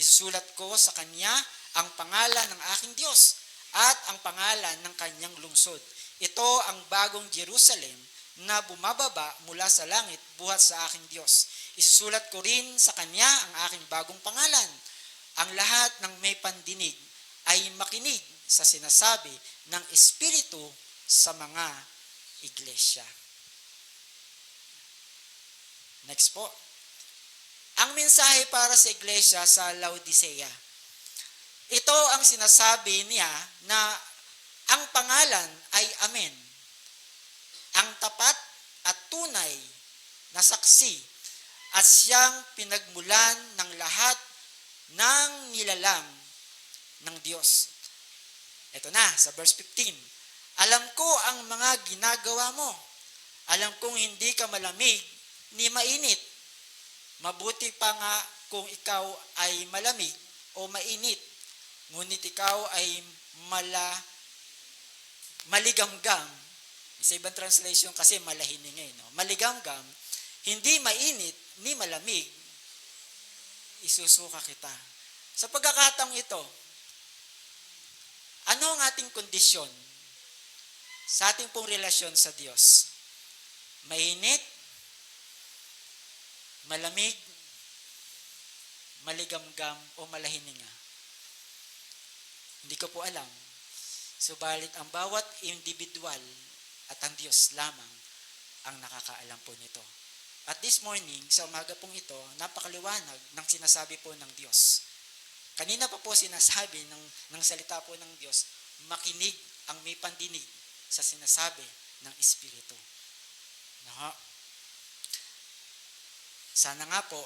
Isusulat ko sa kanya ang pangalan ng aking Diyos at ang pangalan ng kanyang lungsod. Ito ang bagong Jerusalem na bumababa mula sa langit buhat sa aking Diyos. Isusulat ko rin sa kanya ang aking bagong pangalan. Ang lahat ng may pandinig ay makinig sa sinasabi ng Espiritu sa mga iglesia. Next po. Ang mensahe para sa iglesia sa Laodicea. Ito ang sinasabi niya na ang pangalan ay Amen. Ang tapat at tunay na saksi at siyang pinagmulan ng lahat ng nilalang ng Diyos. Ito na, sa verse 15. Alam ko ang mga ginagawa mo. Alam kong hindi ka malamig ni mainit. Mabuti pa nga kung ikaw ay malamig o mainit. Ngunit ikaw ay maligamgam. Sa ibang translation kasi malahiningay. No? Maligamgam, hindi mainit ni malamig, isusuka kita. Sa pagkakataong ito, ano ang ating kondisyon sa ating pong relasyon sa Diyos? Mainit, malamig, maligamgam, o malahininga? Hindi ko po alam. Subalit ang bawat individual at ang Diyos lamang ang nakakaalam po nito. At this morning, sa umaga pong ito, napakaliwanag ng sinasabi po ng Diyos. Kanina pa po sinasabi ng salita po ng Diyos, makinig ang may pandinig sa sinasabi ng Espiritu. No? Sana nga po,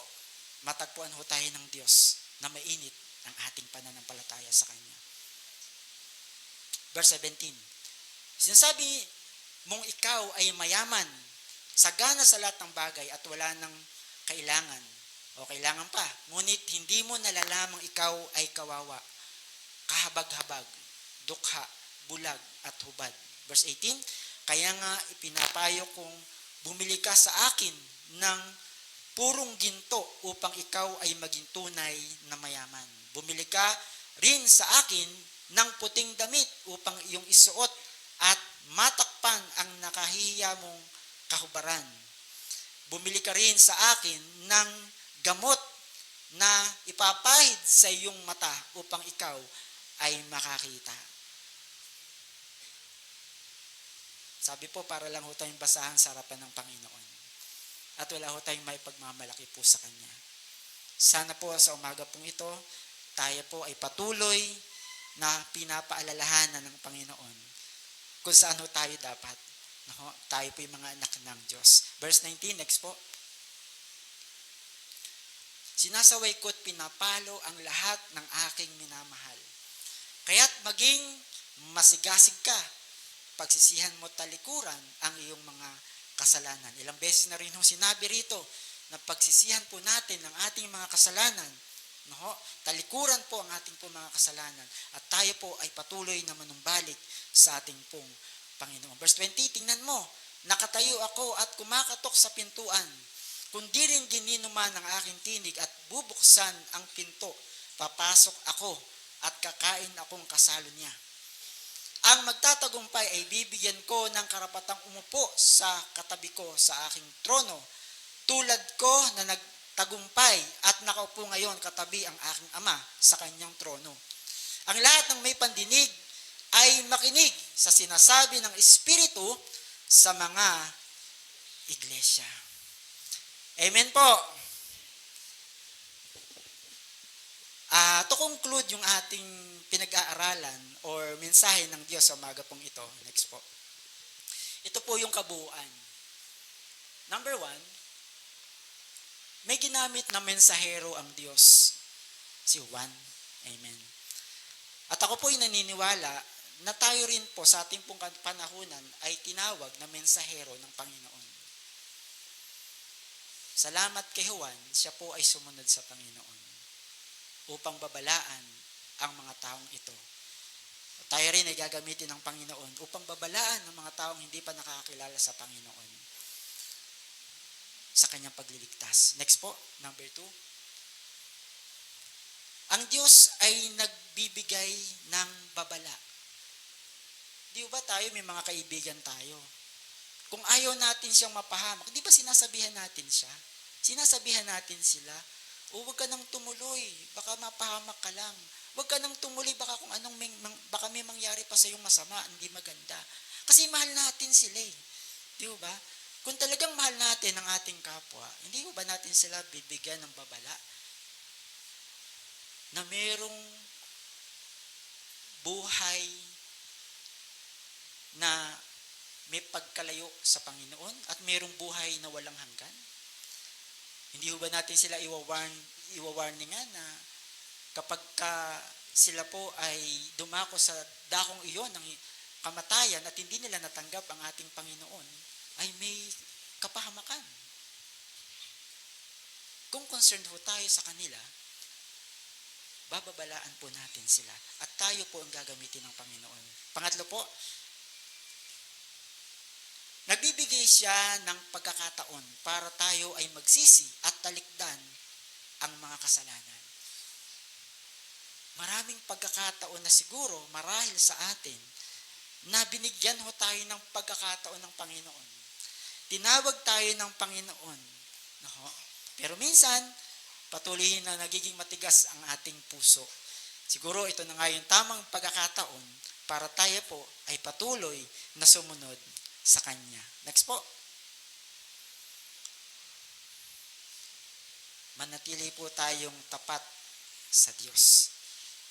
matagpuan ho tayo ng Diyos na mainit ang ating pananampalataya sa Kanya. Verse 17, sinasabi mong ikaw ay mayaman, sagana sa lahat ng bagay at wala ng kailangan o kailangan pa. Ngunit hindi mo nalalamang ikaw ay kawawa, kahabag-habag, dukha, bulag at hubad. Verse 18, kaya nga ipinapayo kong bumili ka sa akin ng purong ginto upang ikaw ay maging tunay na mayaman. Bumili ka rin sa akin ng puting damit upang iyong isuot at matakpan ang nakahihiya mong kahubaran. Bumili ka rin sa akin ng gamot na ipapahid sa iyong mata upang ikaw ay makakita. Sabi po, para lang ho tayong basahan sa harapan ng Panginoon. At wala ho tayong may pagmamalaki po sa Kanya. Sana po sa umaga pong ito, tayo po ay patuloy na pinapaalalahanan ng Panginoon kung saan ho tayo dapat. No? Tayo po yung mga anak ng Diyos. Verse 19, next po. Sinasaway ko't pinapalo ang lahat ng aking minamahal. Kaya't maging masigasig ka. Pagsisihan mo talikuran ang iyong mga kasalanan. Ilang beses na rin sinabi rito na pagsisihan po natin ang ating mga kasalanan. No? Talikuran po ang ating po mga kasalanan at tayo po ay patuloy na manumbalik sa ating pong Panginoon. Verse 20, tingnan mo, nakatayo ako at kumakatok sa pintuan. Kung di rin gininuman ang aking tinig at bubuksan ang pinto, papasok ako at kakain akong kasalo niya. Ang magtatagumpay ay bibigyan ko ng karapatang umupo sa katabi ko sa aking trono, tulad ko na tagumpay at nakaupo ngayon katabi ang aking Ama sa kanyang trono. Ang lahat ng may pandinig ay makinig sa sinasabi ng Espiritu sa mga iglesia. Amen po. To conclude yung ating pinag-aaralan or mensahe ng Diyos sa umaga pong ito, next po. Ito po yung kabuuan. Number 1, may ginamit na mensahero ang Diyos, si Juan. Amen. At ako po'y naniniwala na tayo rin po sa ating pong panahunan ay tinawag na mensahero ng Panginoon. Salamat kay Juan, siya po ay sumunod sa Panginoon upang babalaan ang mga taong ito. Tayo rin ay gagamitin ng Panginoon upang babalaan ang mga taong hindi pa nakakakilala sa Panginoon sa kanyang pagliligtas. Next po, number 2. Ang Diyos ay nagbibigay ng babala. Di ba tayo, may mga kaibigan tayo? Kung ayaw natin siyang mapahamak, di ba sinasabihan natin siya? Sinasabihan natin sila, huwag ka nang tumuloy, baka mapahamak ka lang. Huwag ka nang tumuloy, baka may mangyari pa sa iyong masama, hindi maganda. Kasi mahal natin sila eh. Di ba? Kung talagang mahal natin ang ating kapwa, hindi ba natin sila bibigyan ng babala? Na merong buhay na may pagkalayo sa Panginoon at merong buhay na walang hanggan? Hindi ba natin sila iwawarningan na kapag sila po ay dumako sa dakong iyon ng kamatayan at hindi nila natanggap ang ating Panginoon, ay may kapahamakan. Kung concerned po tayo sa kanila, bababalaan po natin sila at tayo po ang gagamitin ng Panginoon. Pangatlo po, nagbibigay siya ng pagkakataon para tayo ay magsisi at talikdan ang mga kasalanan. Maraming pagkakataon na siguro marahil sa atin na binigyan ho tayo ng pagkakataon ng Panginoon. Tinawag tayo ng Panginoon. Pero minsan, patuloy na nagiging matigas ang ating puso. Siguro ito na nga yung tamang pagkakataon para tayo po ay patuloy na sumunod sa Kanya. Next po. Manatili po tayong tapat sa Diyos.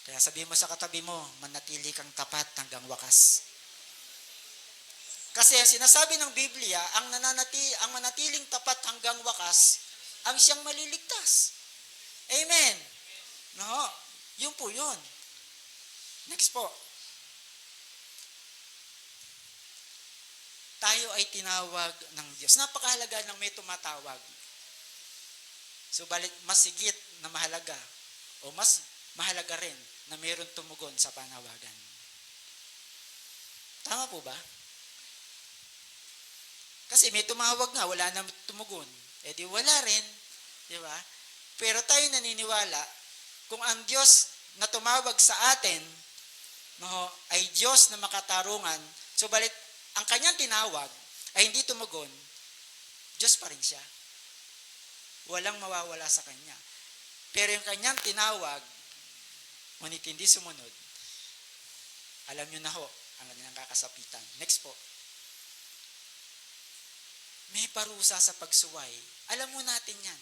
Kaya sabihin mo sa katabi mo, manatili kang tapat hanggang wakas. Kasi ang sinasabi ng Biblia, ang manatiling tapat hanggang wakas, ang siyang maliligtas. Amen. No, yun po yun. Next po. Tayo ay tinawag ng Diyos. Napakahalaga ng may tumatawag. Subalit mas higit na mahalaga o mas mahalaga rin na mayroon tumugon sa panawagan. Tama po ba? Kasi may tumawag nga, wala na tumugon. Eh di wala rin. Di ba? Pero tayo naniniwala, kung ang Diyos na tumawag sa atin, ay Diyos na makatarungan, subalit ang kanyang tinawag ay hindi tumugon, Diyos pa rin siya. Walang mawawala sa kanya. Pero yung kanyang tinawag, ngunit hindi sumunod, alam nyo na ho, ang kanyang kakasapitan. Next po. May parusa sa pagsuway. Alam mo natin yan.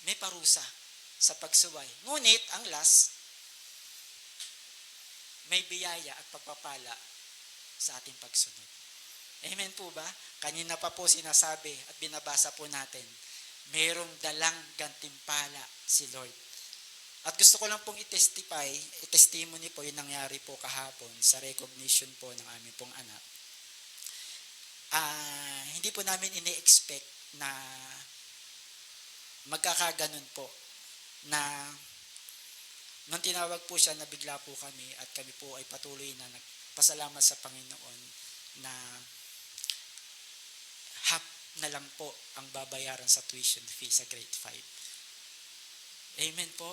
May parusa sa pagsuway. Ngunit, ang last, may biyaya at pagpapala sa ating pagsunod. Amen po ba? Kanina pa po sinasabi at binabasa po natin, mayroong dalang gantimpala si Lord. At gusto ko lang pong i-testimony po yung nangyari po kahapon sa recognition po ng aming pong anak. Hindi po namin ini-expect na magkakaganon po na nung tinawag po siya, nabigla po kami at kami po ay patuloy na nagpasalamat sa Panginoon na half na lang po ang babayaran sa tuition fee sa grade 5. Amen po.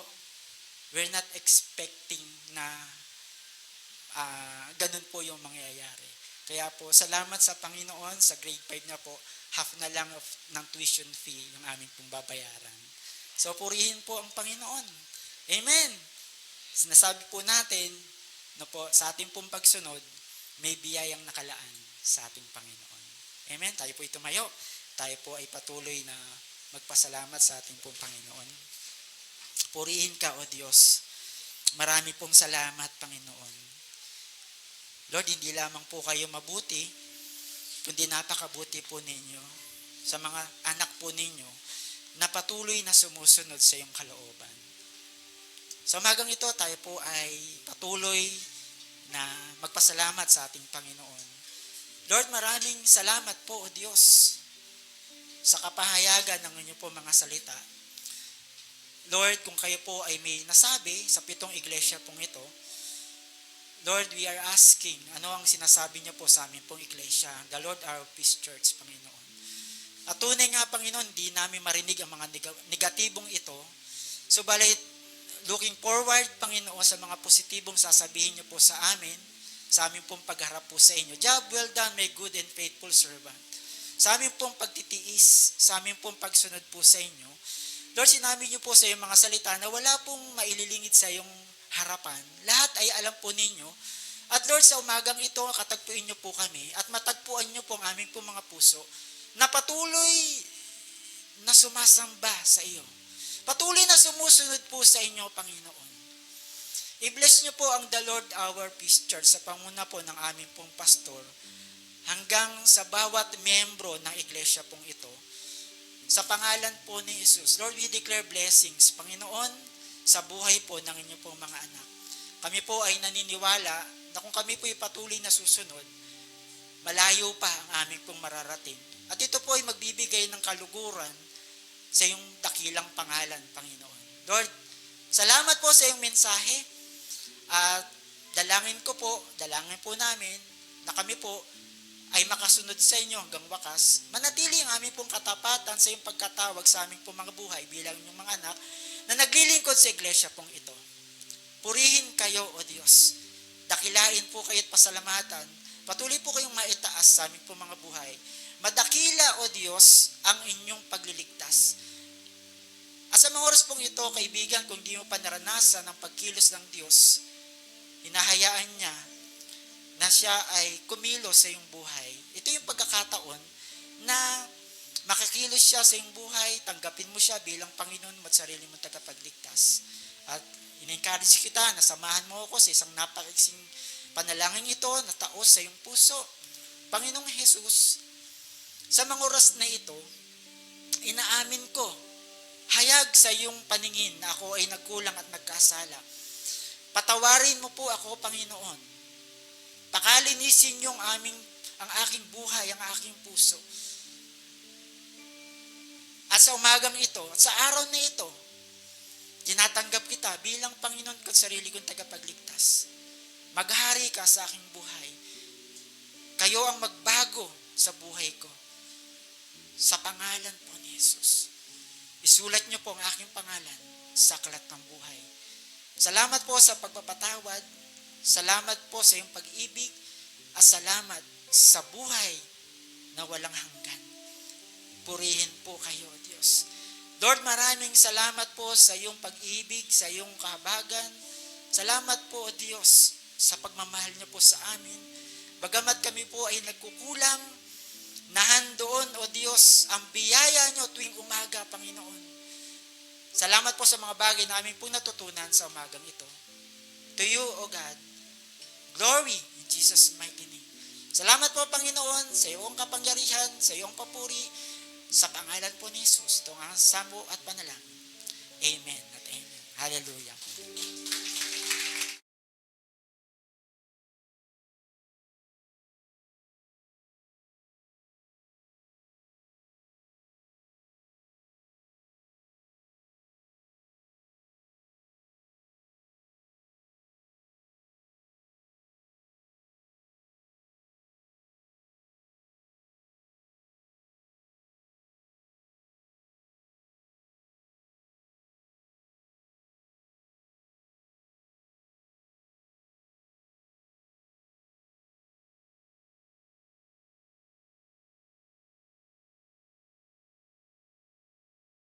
We're not expecting na ganun po yung mangyayari. Kaya po, salamat sa Panginoon, sa grade 5 na po, half na lang ng tuition fee yung aming pong babayaran. So, purihin po ang Panginoon. Amen! Sinasabi po natin, na po, sa ating pong pagsunod, may biyayang nakalaan sa ating Panginoon. Amen? Tayo po tumayo. Tayo po ay patuloy na magpasalamat sa ating pong Panginoon. Purihin ka, O Diyos. Marami pong salamat, Panginoon. Lord, hindi lamang po kayo mabuti, kundi napakabuti po ninyo sa mga anak po ninyo na patuloy na sumusunod sa iyong kalooban. Sa umagang ito, tayo po ay patuloy na magpasalamat sa ating Panginoon. Lord, maraming salamat po, O Diyos, sa kapahayagan ng inyo po mga salita. Lord, kung kayo po ay may nasabi sa 7 iglesia pong ito, Lord, we are asking, ano ang sinasabi niyo po sa amin pong iglesia, the Lord our Peace Church, Panginoon. At tunay nga, Panginoon, di namin marinig ang mga negatibong ito. Subalit, looking forward, Panginoon, sa mga positibong sasabihin niyo po sa aming pong pagharap po sa inyo. Job well done, my good and faithful servant. Sa aming pong pagtitiis, sa aming pong pagsunod po sa inyo, Lord, sinabi niyo po sa iyong mga salita na wala pong maililingid sa iyong harapan. Lahat ay alam po ninyo. At Lord, sa umagang ito, katagpuin niyo po kami at matagpuan niyo po ang aming po mga puso na patuloy na sumasamba sa iyo. Patuloy na sumusunod po sa inyo, Panginoon. I-bless niyo po ang The Lord Our Peace Church sa panguna po ng aming pong pastor hanggang sa bawat miyembro ng iglesia pong ito. Sa pangalan po ni Jesus, Lord, we declare blessings, Panginoon, sa buhay po ng inyong pong mga anak. Kami po ay naniniwala na kung kami po ay patuloy na susunod, malayo pa ang aming pong mararating. At ito po ay magbibigay ng kaluguran sa iyong dakilang pangalan, Panginoon. Lord, salamat po sa iyong mensahe at dalangin po namin na kami po ay makasunod sa inyo hanggang wakas. Manatili ang aming pong katapatan sa iyong pagkatawag sa aming pong mga buhay bilang inyong mga anak na naglilingkod sa iglesia pong ito. Purihin kayo, O Diyos. Dakilain po kayo at pasalamatan. Patuloy po kayong maitaas sa aming pong mga buhay. Madakila, O Diyos, ang inyong pagliligtas. At sa mga oras pong ito, kaibigan, kung di mo pa naranasan ang pagkilos ng Diyos, hinahayaan niya na siya ay kumilos sa iyong buhay. Ito yung pagkakataon na makakilos siya sa iyong buhay, tanggapin mo siya bilang Panginoon mo at sarili mong tagapagligtas. At in-encourage kita na samahan mo ako sa isang napakaiksing panalangin ito na taos sa iyong puso. Panginoong Jesus, sa mga oras na ito, inaamin ko, hayag sa iyong paningin na ako ay nagkulang at nagkasala. Patawarin mo po ako, Panginoon. Pakalinisin niyo ang aking buhay, ang aking puso. At sa umagang ito, at sa araw na ito, tinatanggap kita bilang Panginoon ko at sarili kong tagapagligtas. Maghari ka sa aking buhay. Kayo ang magbago sa buhay ko. Sa pangalan po ni Jesus. Isulat niyo po ang aking pangalan sa aklat ng buhay. Salamat po sa pagpapatawad. Salamat po sa iyong pag-ibig at salamat sa buhay na walang hanggan. Purihin po kayo, Diyos. Lord, maraming salamat po sa iyong pag-ibig, sa iyong kahabagan. Salamat po, Diyos, sa pagmamahal niyo po sa amin. Bagamat kami po ay nagkukulang, nahandoon, O Diyos, ang biyaya niyo tuwing umaga, Panginoon. Salamat po sa mga bagay na aming pong natutunan sa umagang ito. To you, O God, glory in Jesus' mighty name. Salamat po, Panginoon, sa iyong kapangyarihan, sa iyong papuri, sa pangalan po ni Jesus, itong ang sambo at panalangin. Amen at amen. Hallelujah.